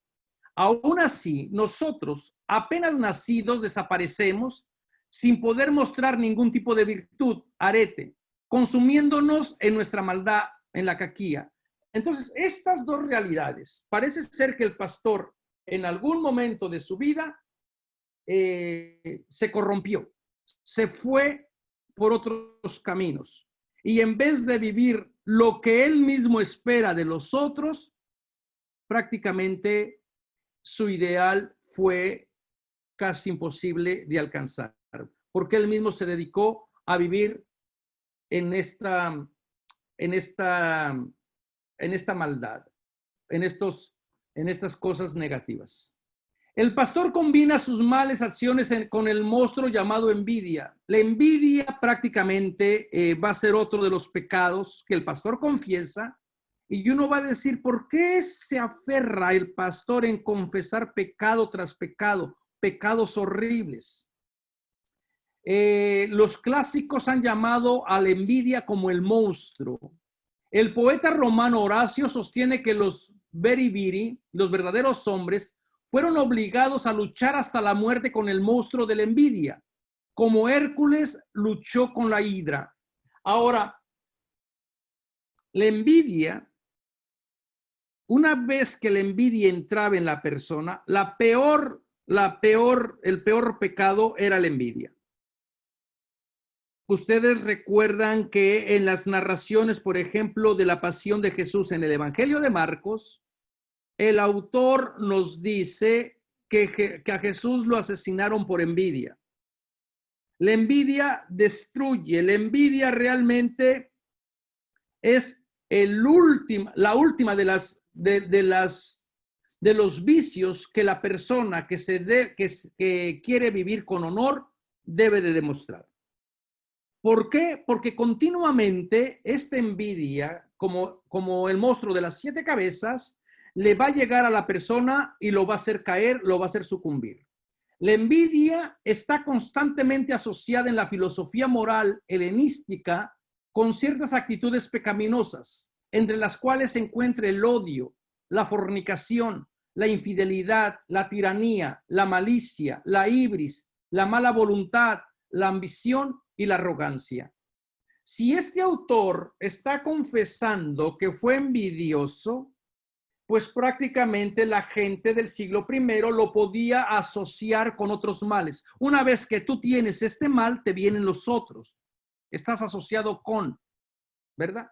aún así, nosotros, apenas nacidos, desaparecemos sin poder mostrar ningún tipo de virtud, arete, consumiéndonos en nuestra maldad, en la caquía. Entonces, estas dos realidades, parece ser que el pastor en algún momento de su vida se corrompió, se fue por otros caminos. Y en vez de vivir lo que él mismo espera de los otros, prácticamente su ideal fue casi imposible de alcanzar, porque él mismo se dedicó a vivir en esta maldad, en estas cosas negativas. El pastor combina sus malas acciones con el monstruo llamado envidia. La envidia prácticamente va a ser otro de los pecados que el pastor confiesa, y uno va a decir: ¿por qué se aferra el pastor en confesar pecado tras pecado, pecados horribles? Los clásicos han llamado a la envidia como el monstruo. El poeta romano Horacio sostiene que los veriviri, los verdaderos hombres, fueron obligados a luchar hasta la muerte con el monstruo de la envidia, como Hércules luchó con la hidra. Ahora, la envidia, una vez que la envidia entraba en la persona, el peor pecado era la envidia. Ustedes recuerdan que en las narraciones, por ejemplo, de la pasión de Jesús en el Evangelio de Marcos, el autor nos dice que a Jesús lo asesinaron por envidia. La envidia destruye, la envidia realmente es la última de los vicios que la persona que quiere vivir con honor debe de demostrar. ¿Por qué? Porque continuamente esta envidia, como el monstruo de las 7 cabezas, le va a llegar a la persona y lo va a hacer caer, lo va a hacer sucumbir. La envidia está constantemente asociada en la filosofía moral helenística con ciertas actitudes pecaminosas, entre las cuales se encuentra el odio, la fornicación, la infidelidad, la tiranía, la malicia, la ibris, la mala voluntad, la ambición y la arrogancia. Si este autor está confesando que fue envidioso, pues prácticamente la gente del siglo I lo podía asociar con otros males. Una vez que tú tienes este mal, te vienen los otros. Estás asociado con, ¿verdad?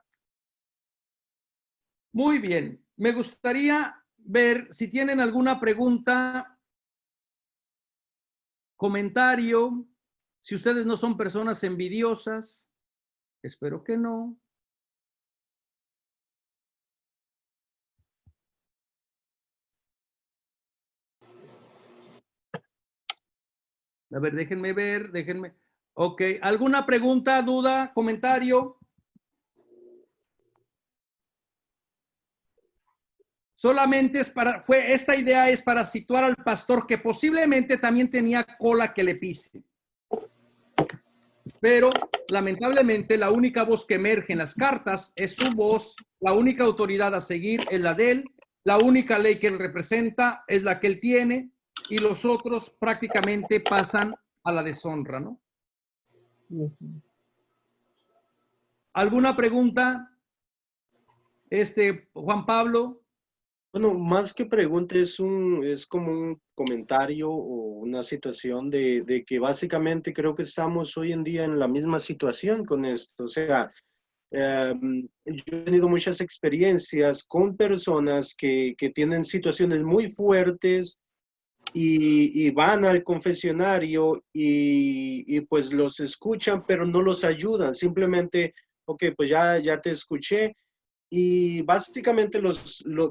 Muy bien. Me gustaría ver si tienen alguna pregunta, comentario, si ustedes no son personas envidiosas. Espero que no. A ver, déjenme ver, déjenme. Ok, ¿alguna pregunta, duda, comentario? Solamente es esta idea es para situar al pastor que posiblemente también tenía cola que le pise. Pero lamentablemente la única voz que emerge en las cartas es su voz, la única autoridad a seguir es la de él, la única ley que él representa es la que él tiene y los otros prácticamente pasan a la deshonra, ¿no? ¿Alguna pregunta? Juan Pablo. Bueno, más que pregunta, es como un comentario o una situación de que básicamente creo que estamos hoy en día en la misma situación con esto. O sea, yo he tenido muchas experiencias con personas que tienen situaciones muy fuertes y van al confesionario y pues los escuchan, pero no los ayudan. Simplemente, ok, pues ya te escuché. Y básicamente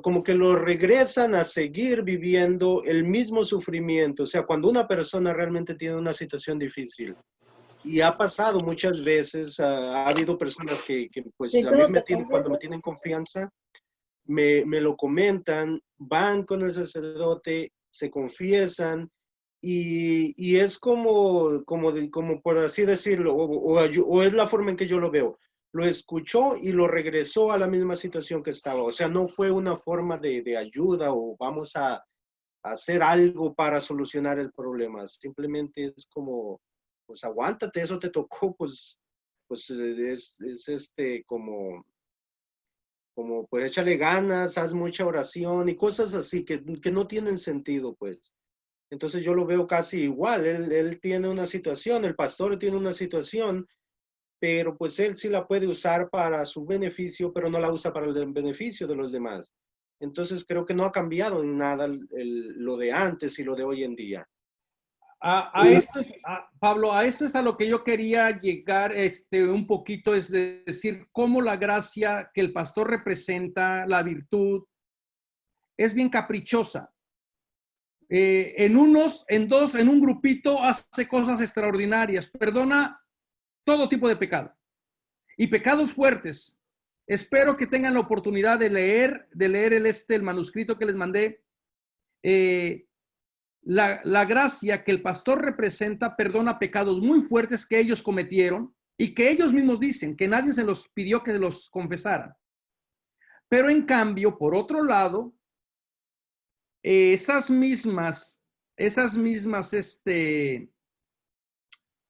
como que los regresan a seguir viviendo el mismo sufrimiento. O sea, cuando una persona realmente tiene una situación difícil, y ha pasado muchas veces, ha habido personas que pues a mí cuando me tienen confianza, me lo comentan, van con el sacerdote, se confiesan, y es como por así decirlo, o es la forma en que yo lo veo. Lo escuchó y lo regresó a la misma situación que estaba. O sea, no fue una forma de ayuda o vamos a hacer algo para solucionar el problema. Simplemente es como, pues aguántate, eso te tocó, pues es como pues échale ganas, haz mucha oración y cosas así que no tienen sentido, pues. Entonces yo lo veo casi igual. Él tiene una situación, el pastor tiene una situación, pero pues él sí la puede usar para su beneficio, pero no la usa para el beneficio de los demás. Entonces creo que no ha cambiado en nada lo de antes y lo de hoy en día. Pablo, a esto es a lo que yo quería llegar un poquito, es decir, cómo la gracia que el pastor representa, la virtud, es bien caprichosa. En un grupito hace cosas extraordinarias, perdona todo tipo de pecado y pecados fuertes. Espero que tengan la oportunidad de leer el manuscrito que les mandé. La gracia que el pastor representa perdona pecados muy fuertes que ellos cometieron y que ellos mismos dicen que nadie se los pidió que los confesaran. Pero en cambio, por otro lado, esas mismas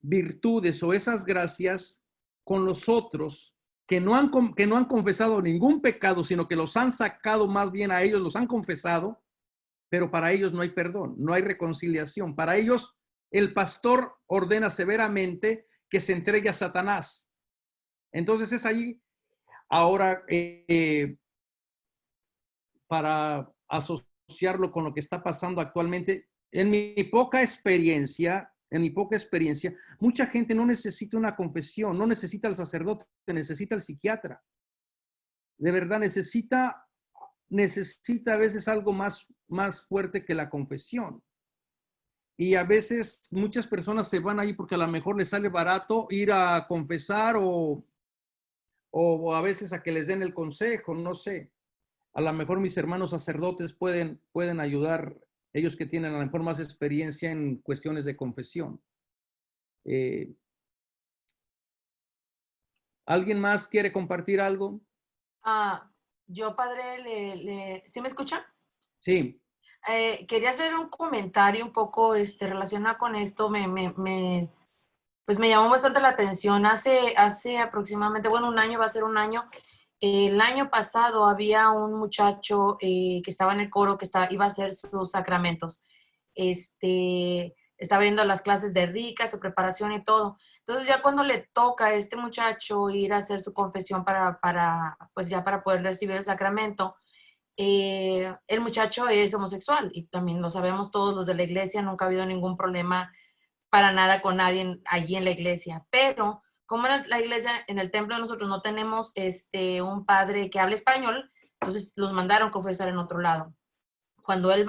virtudes o esas gracias con los otros que no han confesado ningún pecado, sino que los han sacado más bien a ellos, los han confesado, pero para ellos no hay perdón, no hay reconciliación. Para ellos el pastor ordena severamente que se entregue a Satanás. Entonces es ahí ahora para asociarlo con lo que está pasando actualmente. En mi poca experiencia, mucha gente no necesita una confesión, no necesita al sacerdote, necesita al psiquiatra. De verdad, necesita a veces algo más fuerte que la confesión. Y a veces muchas personas se van ahí porque a lo mejor les sale barato ir a confesar o a veces a que les den el consejo, no sé. A lo mejor mis hermanos sacerdotes pueden ayudar, ellos que tienen a lo mejor más experiencia en cuestiones de confesión. ¿Alguien más quiere compartir algo? Yo, padre, ¿sí me escucha? Sí. quería hacer un comentario un poco relacionado con esto. Pues me llamó bastante la atención. Hace aproximadamente, bueno, un año, va a ser un año. El año pasado había un muchacho que estaba en el coro que iba a hacer sus sacramentos. Estaba viendo las clases de Rica, su preparación y todo. Entonces ya cuando le toca a este muchacho ir a hacer su confesión pues ya para poder recibir el sacramento, el muchacho es homosexual y también lo sabemos todos los de la iglesia, nunca ha habido ningún problema para nada con nadie allí en la iglesia, pero como en la iglesia, en el templo nosotros no tenemos un padre que hable español, entonces los mandaron a confesar en otro lado. Cuando él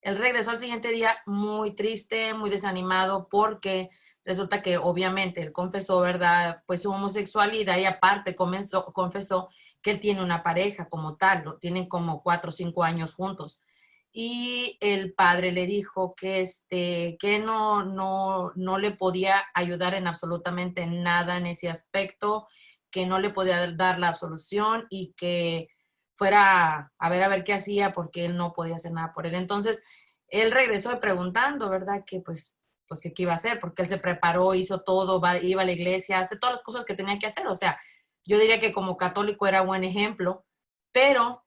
regresó al siguiente día muy triste, muy desanimado, porque resulta que obviamente él confesó, ¿verdad? Pues su homosexualidad y aparte confesó que él tiene una pareja como tal, tienen como 4 o 5 años juntos. Y el padre le dijo que, que no le podía ayudar en absolutamente nada en ese aspecto, que no le podía dar la absolución y que fuera a ver qué hacía porque él no podía hacer nada por él. Entonces, él regresó preguntando, ¿verdad? Que pues que qué iba a hacer, porque él se preparó, hizo todo, iba a la iglesia, hace todas las cosas que tenía que hacer. O sea, yo diría que como católico era buen ejemplo, pero,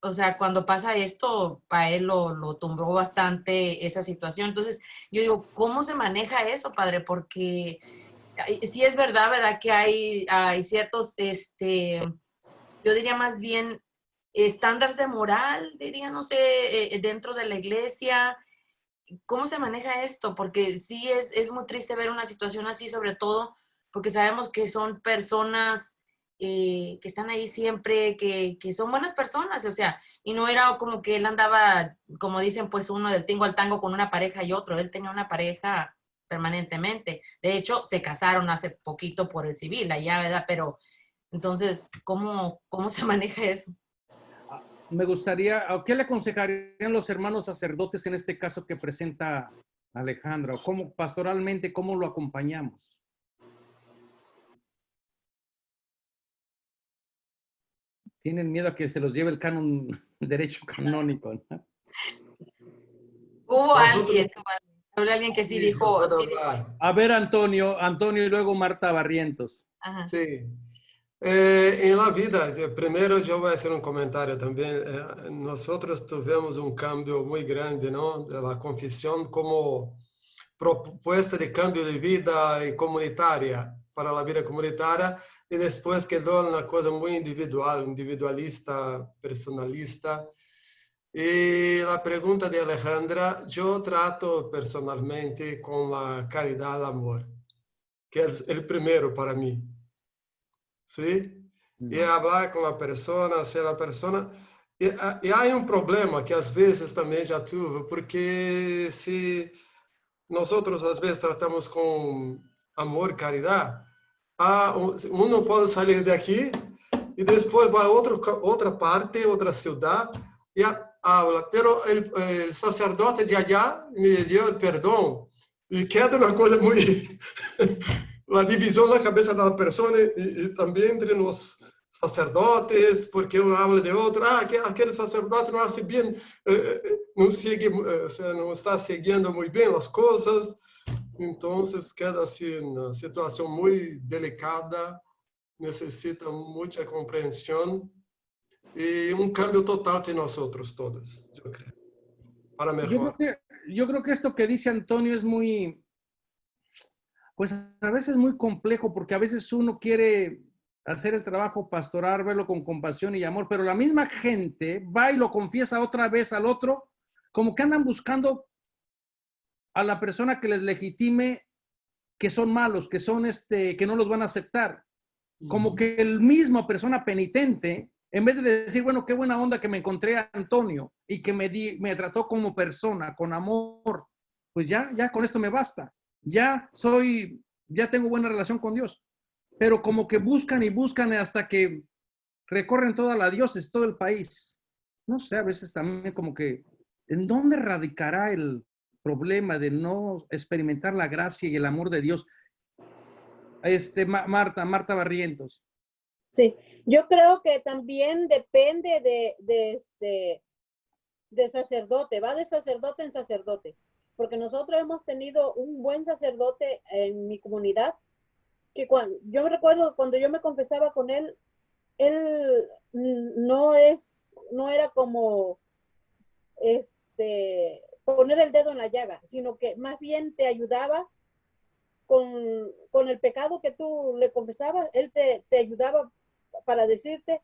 o sea, cuando pasa esto, para él lo tumbó bastante esa situación. Entonces, yo digo, ¿cómo se maneja eso, padre? Porque sí es verdad que hay ciertos, yo diría más bien, estándares de moral, diría, no sé, dentro de la iglesia. ¿Cómo se maneja esto? Porque sí es muy triste ver una situación así, sobre todo porque sabemos que son personas que están ahí siempre, que son buenas personas, o sea, y no era como que él andaba, como dicen, pues uno del tingo al tango con una pareja y otro, él tenía una pareja permanentemente. De hecho, se casaron hace poquito por el civil allá, ¿verdad? Pero entonces, ¿cómo se maneja eso? Me gustaría, ¿qué le aconsejarían los hermanos sacerdotes en este caso que presenta Alejandra? ¿O cómo pastoralmente, cómo lo acompañamos? Tienen miedo a que se los lleve el canon, el derecho canónico, ¿no? Hubo alguien que sí dijo. Sí dijo. A ver, Antonio y luego Marta Barrientos. Ajá. Sí. En la vida, primero yo voy a hacer un comentario también. Nosotros tuvimos un cambio muy grande, ¿no? De la confesión como propuesta de cambio de vida y comunitaria, para la vida comunitaria, y después quedó una cosa muy individual, individualista, personalista. Y la pregunta de Alejandra, yo trato personalmente con la caridad al amor, que es el primero para mí. ¿Sí? Y hablar con la persona, ser la persona. Y hay un problema que a veces también ya tuve, porque si nosotros a veces tratamos con amor, caridad, uno puede salir de aquí y después va a otra parte, otra ciudad, y habla, pero el sacerdote de allá me dio el perdón. Y queda una cosa muy... la división en la cabeza de la persona y también entre los sacerdotes, porque uno habla de otro, aquel sacerdote no hace bien, no está siguiendo muy bien las cosas, entonces queda así una situación muy delicada, necesita mucha comprensión y un cambio total de nosotros todos, yo creo, para mejor. Yo creo que esto que dice Antonio es muy, pues a veces muy complejo, porque a veces uno quiere hacer el trabajo pastoral, verlo con compasión y amor, pero la misma gente va y lo confiesa otra vez al otro, como que andan buscando a la persona que les legitime que son malos, que son que no los van a aceptar. Como que el mismo persona penitente, en vez de decir, bueno, qué buena onda que me encontré a Antonio y que me trató como persona, con amor, pues ya con esto me basta. Ya tengo buena relación con Dios. Pero como que buscan y buscan hasta que recorren toda la diócesis, todo el país. No sé, a veces también como que, ¿en dónde radicará el problema de no experimentar la gracia y el amor de Dios? Marta Barrientos. Sí, yo creo que también depende de sacerdote, va de sacerdote en sacerdote. Porque nosotros hemos tenido un buen sacerdote en mi comunidad, que yo me recuerdo cuando yo me confesaba con él no era como poner el dedo en la llaga, sino que más bien te ayudaba con el pecado que tú le confesabas. Él te ayudaba para decirte,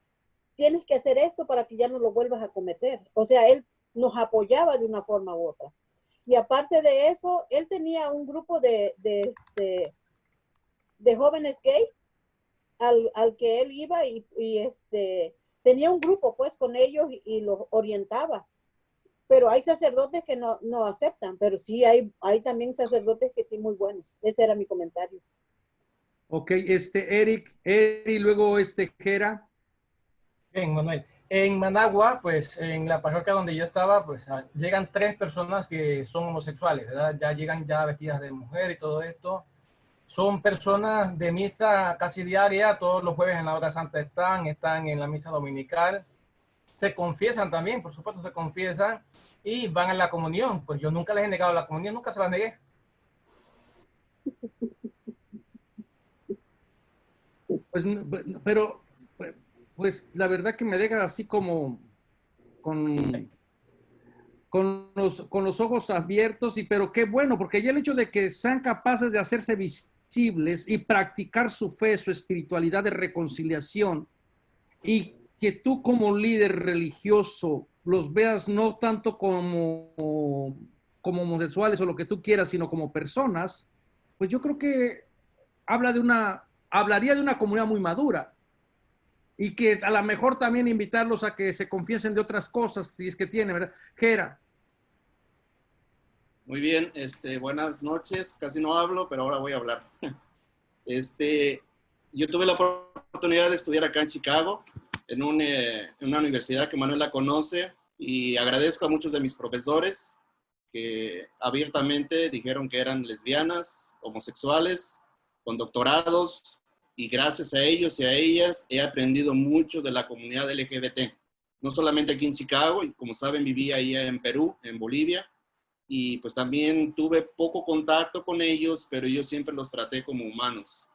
tienes que hacer esto para que ya no lo vuelvas a cometer. O sea, él nos apoyaba de una forma u otra. Y aparte de eso, él tenía un grupo de jóvenes gay al que él iba y tenía un grupo pues con ellos y los orientaba. Pero hay sacerdotes que no aceptan, pero sí hay también sacerdotes que sí muy buenos. Ese era mi comentario. Ok, Eric, luego Gera. Bien, Manuel. En Managua, pues en la parroquia donde yo estaba, pues llegan 3 personas que son homosexuales, ¿verdad? Ya llegan ya vestidas de mujer y todo esto. Son personas de misa casi diaria, todos los jueves en la hora santa están en la misa dominical. Se confiesan también, por supuesto se confiesan y van a la comunión. Pues yo nunca les he negado la comunión, nunca se la negué. Pues, pero, pues la verdad que me deja así como con los ojos abiertos, pero qué bueno, porque ya el hecho de que sean capaces de hacerse visibles y practicar su fe, su espiritualidad de reconciliación, y que tú como líder religioso los veas no tanto como homosexuales o lo que tú quieras, sino como personas, pues yo creo que hablaría de una comunidad muy madura. Y que a lo mejor también invitarlos a que se confiesen de otras cosas, si es que tienen, ¿verdad? Gera. Muy bien, buenas noches. Casi no hablo, pero ahora voy a hablar. Yo tuve la oportunidad de estudiar acá en Chicago, en una universidad que Manuela conoce, y agradezco a muchos de mis profesores que abiertamente dijeron que eran lesbianas, homosexuales, con doctorados, y gracias a ellos y a ellas he aprendido mucho de la comunidad LGBT. No solamente aquí en Chicago, y como saben viví ahí en Perú, en Bolivia, y pues también tuve poco contacto con ellos, pero yo siempre los traté como humanos.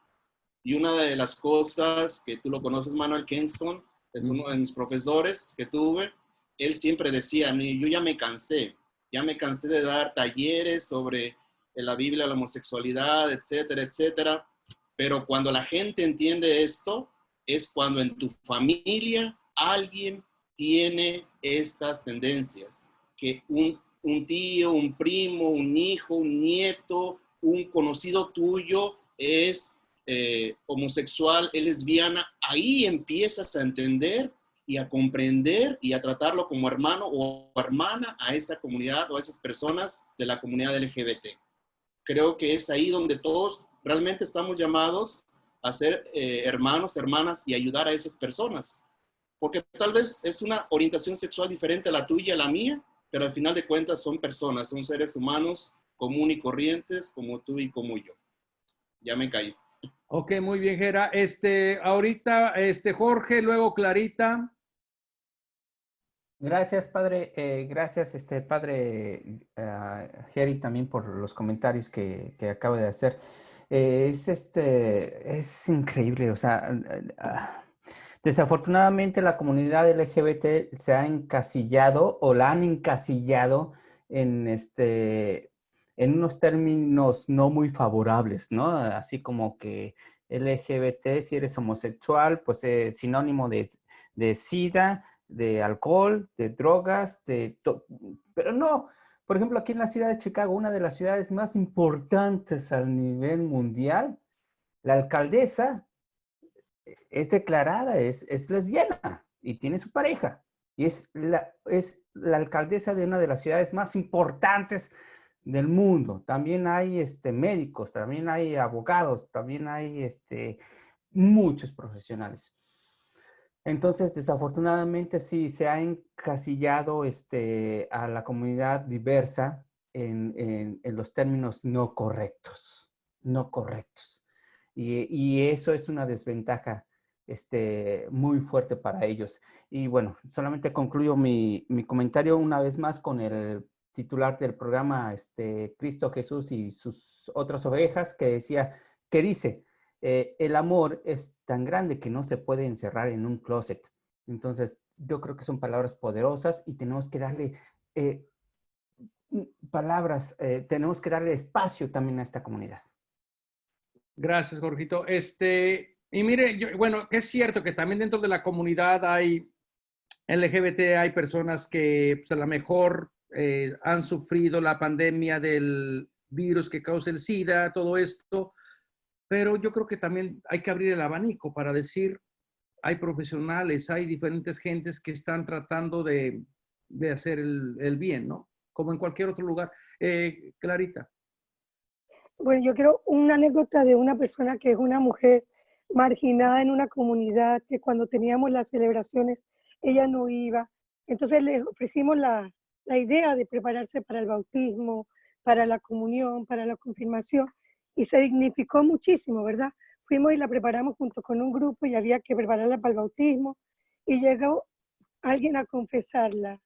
Y una de las cosas que tú lo conoces, Manuel Kenson, es uno de mis profesores que tuve, él siempre decía a mí, yo ya me cansé de dar talleres sobre la Biblia, la homosexualidad, etcétera, etcétera. Pero cuando la gente entiende esto, es cuando en tu familia alguien tiene estas tendencias, que un tío, un primo, un hijo, un nieto, un conocido tuyo es homosexual, es lesbiana, ahí empiezas a entender y a comprender y a tratarlo como hermano o hermana a esa comunidad o a esas personas de la comunidad LGBT. Creo que es ahí donde todos realmente estamos llamados a ser hermanos, hermanas y ayudar a esas personas. Porque tal vez es una orientación sexual diferente a la tuya, a la mía, pero al final de cuentas son personas, son seres humanos común y corrientes como tú y como yo. Ya me caí. Ok, muy bien, Gera. Ahorita, Jorge, luego Clarita. Gracias, padre. Gracias, padre Geri, también por los comentarios que acaba de hacer. Es increíble, o sea, desafortunadamente la comunidad LGBT se ha encasillado o la han encasillado en unos términos no muy favorables, ¿no? Así como que LGBT, si eres homosexual, pues es sinónimo de SIDA, de alcohol, de drogas, pero no. Por ejemplo, aquí en la ciudad de Chicago, una de las ciudades más importantes a nivel mundial, la alcaldesa es declarada, es lesbiana y tiene su pareja. Y es la alcaldesa de una de las ciudades más importantes del mundo. También hay médicos, también hay abogados, también hay muchos profesionales. Entonces, desafortunadamente, sí, se ha encasillado a la comunidad diversa en los términos no correctos, no correctos. Y eso es una desventaja muy fuerte para ellos. Y bueno, solamente concluyo mi comentario una vez más con el titular del programa, Cristo Jesús y sus otras ovejas, que dice, el amor es tan grande que no se puede encerrar en un closet. Entonces, yo creo que son palabras poderosas y tenemos que darle tenemos que darle espacio también a esta comunidad. Gracias, Jorgito. Y mire, bueno, que es cierto que también dentro de la comunidad hay LGBT, hay personas que pues, a lo mejor han sufrido la pandemia del virus que causa el SIDA, todo esto, pero yo creo que también hay que abrir el abanico para decir, hay profesionales, hay diferentes gentes que están tratando de hacer el bien, ¿no? Como en cualquier otro lugar. Clarita. Bueno, yo quiero una anécdota de una persona que es una mujer marginada en una comunidad, que cuando teníamos las celebraciones, ella no iba. Entonces le ofrecimos la idea de prepararse para el bautismo, para la comunión, para la confirmación, y se dignificó muchísimo, ¿verdad? Fuimos y la preparamos junto con un grupo y había que prepararla para el bautismo, y llegó alguien a confesarla.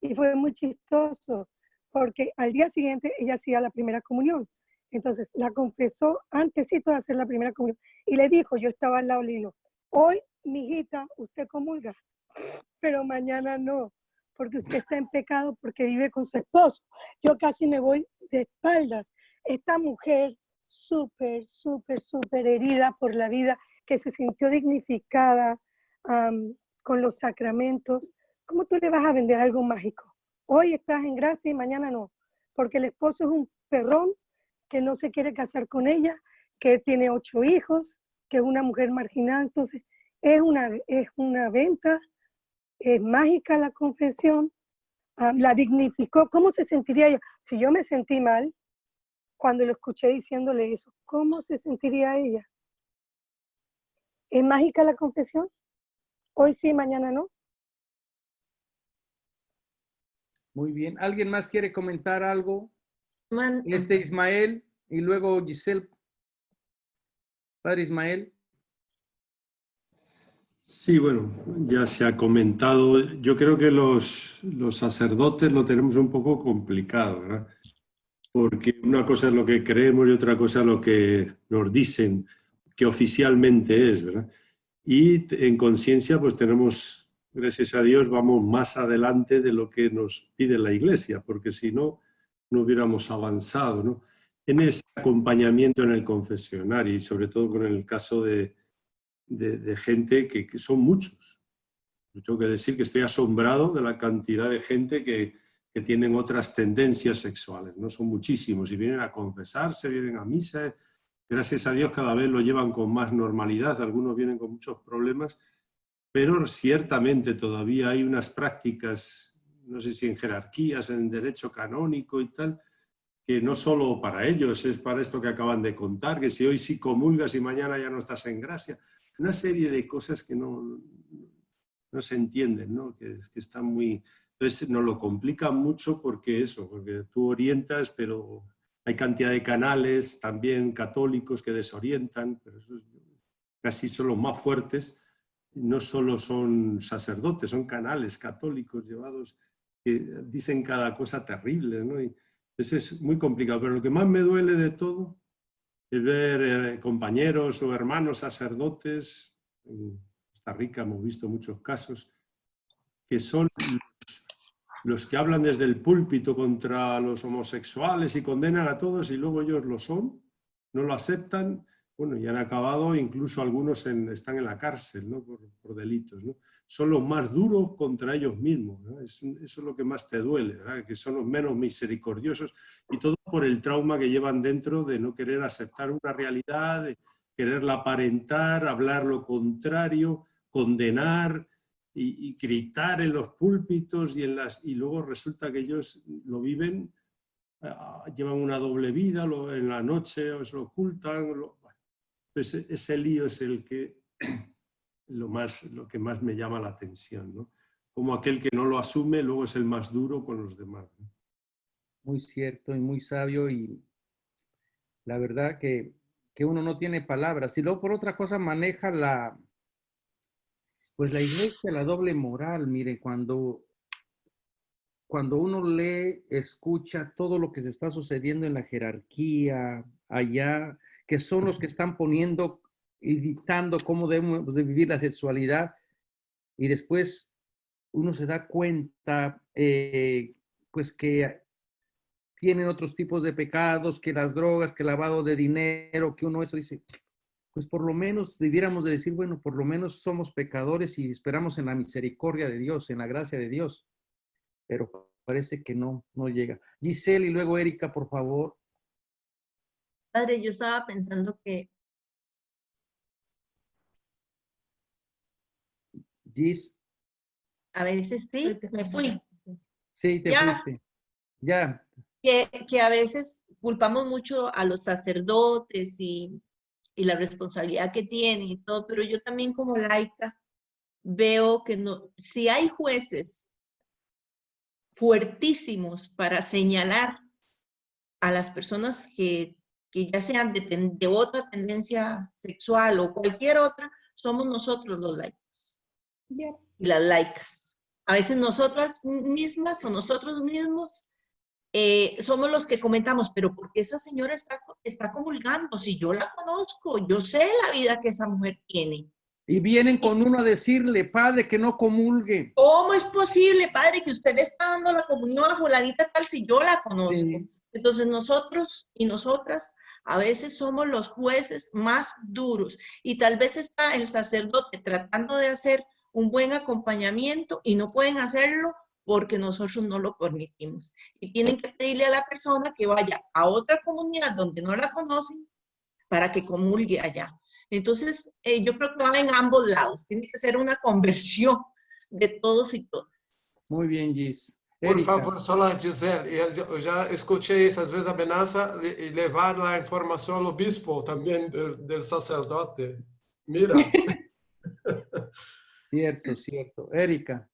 Y fue muy chistoso, porque al día siguiente ella hacía la primera comunión. Entonces la confesó antesito de hacer la primera comunión y le dijo, yo estaba al lado del hilo, hoy, mijita, usted comulga, pero mañana no, porque usted está en pecado porque vive con su esposo. Yo casi me voy de espaldas. Esta mujer súper, súper, súper herida por la vida, que se sintió dignificada con los sacramentos. ¿Cómo tú le vas a vender algo mágico? Hoy estás en gracia y mañana no, porque el esposo es un perrón que no se quiere casar con ella, que tiene 8 hijos, que es una mujer marginada. Entonces es una venta, es mágica la confesión, la dignificó. ¿Cómo se sentiría ella? Si yo me sentí mal cuando lo escuché diciéndole eso, ¿cómo se sentiría ella? ¿Es mágica la confesión? Hoy sí, mañana no. Muy bien. ¿Alguien más quiere comentar algo? Ismael y luego Giselle. Padre Ismael. Sí, bueno, ya se ha comentado. Yo creo que los sacerdotes lo tenemos un poco complicado, ¿verdad? Porque una cosa es lo que creemos y otra cosa es lo que nos dicen que oficialmente es, ¿verdad? Y en conciencia, pues tenemos, gracias a Dios, vamos más adelante de lo que nos pide la Iglesia, porque si no, no hubiéramos avanzado, ¿no? En ese acompañamiento en el confesionario y sobre todo con el caso de gente que son muchos. Yo tengo que decir que estoy asombrado de la cantidad de gente que tienen otras tendencias sexuales, ¿no? Son muchísimos y vienen a confesarse, vienen a misa. Gracias a Dios cada vez lo llevan con más normalidad, algunos vienen con muchos problemas, pero ciertamente todavía hay unas prácticas, no sé si en jerarquías, en derecho canónico y tal, que no solo para ellos, es para esto que acaban de contar, que si hoy sí comulgas y mañana ya no estás en gracia. Una serie de cosas que no se entienden, ¿no? Que están muy... Entonces nos lo complica mucho porque tú orientas, pero hay cantidad de canales también católicos que desorientan, pero eso casi son los más fuertes. No solo son sacerdotes, son canales católicos llevados que dicen cada cosa terrible, ¿no? Y entonces es muy complicado, pero lo que más me duele de todo es ver compañeros o hermanos sacerdotes, en Costa Rica hemos visto muchos casos, que son los que hablan desde el púlpito contra los homosexuales y condenan a todos y luego ellos lo son, no lo aceptan, bueno, y han acabado, incluso algunos están en la cárcel, ¿no? por delitos, ¿no? Son los más duros contra ellos mismos, ¿no? Eso es lo que más te duele, ¿verdad? Que son los menos misericordiosos y todo por el trauma que llevan dentro de no querer aceptar una realidad, de quererla aparentar, hablar lo contrario, condenar y gritar en los púlpitos y luego resulta que ellos lo viven, llevan una doble vida, en la noche o se lo ocultan. Entonces ese lío es el que... lo que más me llama la atención, ¿no? Como aquel que no lo asume, luego es el más duro con los demás, ¿no? Muy cierto y muy sabio, y la verdad que uno no tiene palabras. Y luego por otra cosa maneja Pues la iglesia, la doble moral, mire, cuando uno lee, escucha todo lo que se está sucediendo en la jerarquía allá, que son los que están poniendo y dictando cómo debemos de vivir la sexualidad, y después uno se da cuenta, pues que tienen otros tipos de pecados, que las drogas, que el lavado de dinero, que uno eso dice, pues por lo menos debiéramos de decir, bueno, por lo menos somos pecadores y esperamos en la misericordia de Dios, en la gracia de Dios. Pero parece que no llega. Giselle y luego Erika, por favor. Padre, yo estaba pensando que Gis. A veces sí, me fui. Sí, te fuiste. Ya. Que a veces culpamos mucho a los sacerdotes y la responsabilidad que tienen y todo, pero yo también como laica veo que no, si hay jueces fuertísimos para señalar a las personas que ya sean de otra tendencia sexual o cualquier otra, somos nosotros los laicos y las laicas. A veces nosotras mismas o nosotros mismos somos los que comentamos, pero ¿por qué esa señora está comulgando? Si yo la conozco, yo sé la vida que esa mujer tiene. Y vienen con uno a decirle, padre, que no comulgue. ¿Cómo es posible, padre, que usted le está dando la comunión a fulanita tal si yo la conozco? Sí. Entonces nosotros y nosotras a veces somos los jueces más duros y tal vez está el sacerdote tratando de hacer un buen acompañamiento y no pueden hacerlo porque nosotros no lo permitimos. Y tienen que pedirle a la persona que vaya a otra comunidad donde no la conocen para que comulgue allá. Entonces, yo creo que va en ambos lados. Tiene que ser una conversión de todos y todas. Muy bien, Gis. Por favor, solo a Giselle. Eu já escuché esas veces amenaza de levar la información al obispo también del sacerdote. Mira. Cierto. Erika.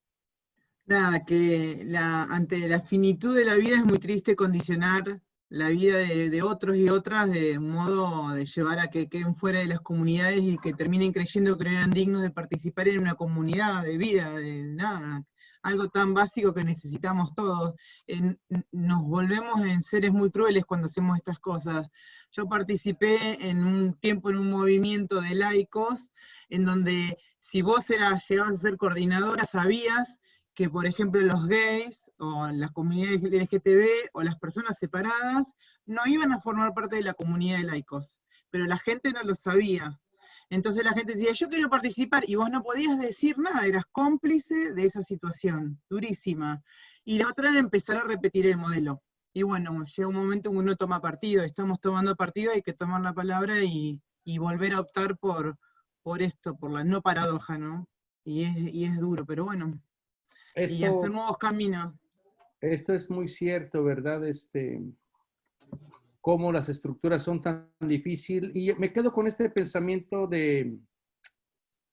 Nada, que ante la finitud de la vida es muy triste condicionar la vida de otros y otras de modo de llevar a que queden fuera de las comunidades y que terminen creyendo que no eran dignos de participar en una comunidad de vida, de nada, algo tan básico que necesitamos todos. Nos volvemos en seres muy crueles cuando hacemos estas cosas. Yo participé en un tiempo en un movimiento de laicos en donde si vos llegabas a ser coordinadora sabías que, por ejemplo, los gays o las comunidades LGTB o las personas separadas no iban a formar parte de la comunidad de laicos, pero la gente no lo sabía. Entonces la gente decía, yo quiero participar, y vos no podías decir nada, eras cómplice de esa situación, durísima. Y la otra era empezar a repetir el modelo. Y bueno, llega un momento en que uno toma partido, estamos tomando partido, hay que tomar la palabra y volver a optar por esto, por la no paradoja, ¿no? Y es duro, pero bueno. Y hacer nuevos caminos. Esto es muy cierto, ¿verdad? Cómo las estructuras son tan difíciles. Y me quedo con este pensamiento que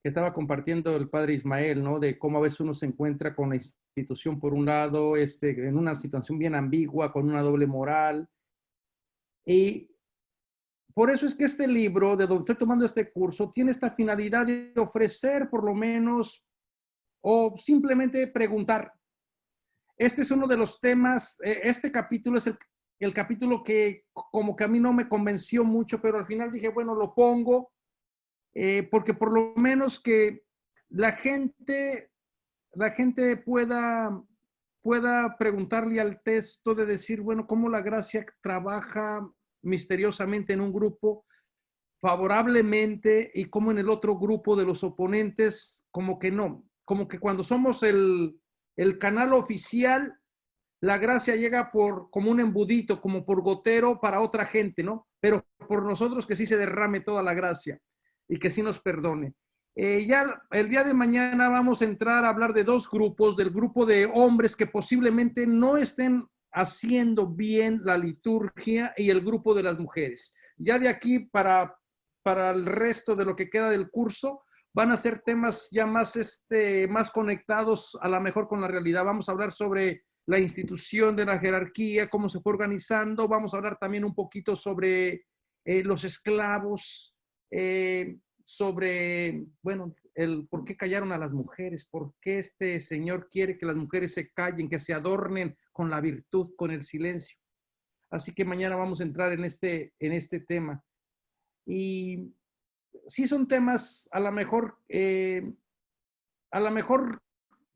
estaba compartiendo el padre Ismael, ¿no? De cómo a veces uno se encuentra con la institución por un lado, en una situación bien ambigua, con una doble moral. Y por eso es que este libro, de donde estoy tomando este curso, tiene esta finalidad de ofrecer por lo menos o simplemente preguntar. Este es uno de los temas, este capítulo es el capítulo que como que a mí no me convenció mucho, pero al final dije, bueno, lo pongo, porque por lo menos que la gente pueda preguntarle al texto de decir, bueno, cómo la gracia trabaja misteriosamente en un grupo favorablemente y cómo en el otro grupo de los oponentes como que no. Como que cuando somos el canal oficial, la gracia llega como un embudito, como por gotero para otra gente, ¿no? Pero por nosotros que sí se derrame toda la gracia y que sí nos perdone. Ya el día de mañana vamos a entrar a hablar de dos grupos, del grupo de hombres que posiblemente no estén haciendo bien la liturgia y el grupo de las mujeres. Ya de aquí para el resto de lo que queda del curso, van a ser temas ya más conectados a lo mejor con la realidad. Vamos a hablar sobre la institución de la jerarquía, cómo se fue organizando. Vamos a hablar también un poquito sobre los esclavos, sobre, bueno, el por qué callaron a las mujeres, por qué este Señor quiere que las mujeres se callen, que se adornen con la virtud, con el silencio. Así que mañana vamos a entrar en este tema. Y sí son temas, a lo mejor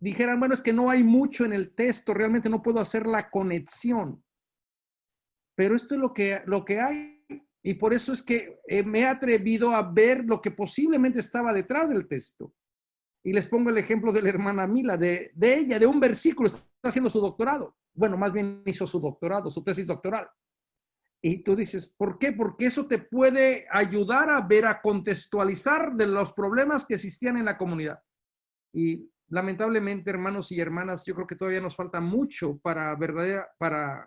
dijeran, bueno, es que no hay mucho en el texto, realmente no puedo hacer la conexión. Pero esto es lo que hay. Y por eso es que me he atrevido a ver lo que posiblemente estaba detrás del texto. Y les pongo el ejemplo de la hermana Mila, de ella, de un versículo, está haciendo su doctorado. Bueno, más bien hizo su doctorado, su tesis doctoral. Y tú dices, ¿por qué? Porque eso te puede ayudar a ver, a contextualizar de los problemas que existían en la comunidad. Y lamentablemente, hermanos y hermanas, yo creo que todavía nos falta mucho para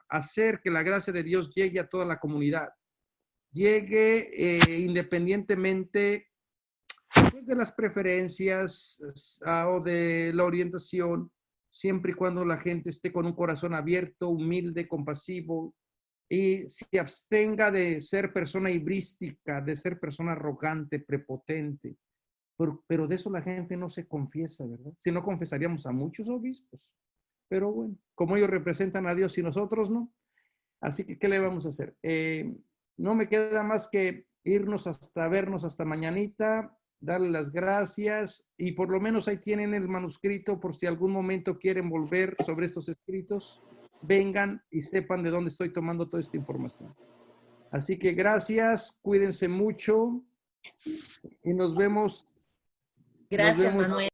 hacer que la gracia de Dios llegue a toda la comunidad. Llegue independientemente pues, de las preferencias o de la orientación, siempre y cuando la gente esté con un corazón abierto, humilde, compasivo, y se abstenga de ser persona hibrística, de ser persona arrogante, prepotente. Pero de eso la gente no se confiesa, ¿verdad? Si no, confesaríamos a muchos obispos. Pero bueno, como ellos representan a Dios y nosotros no. Así que, ¿qué le vamos a hacer? No me queda más que irnos hasta vernos hasta mañanita, darle las gracias y por lo menos ahí tienen el manuscrito por si algún momento quieren volver sobre estos escritos, vengan y sepan de dónde estoy tomando toda esta información. Así que gracias, cuídense mucho y nos vemos. Gracias, Manuel.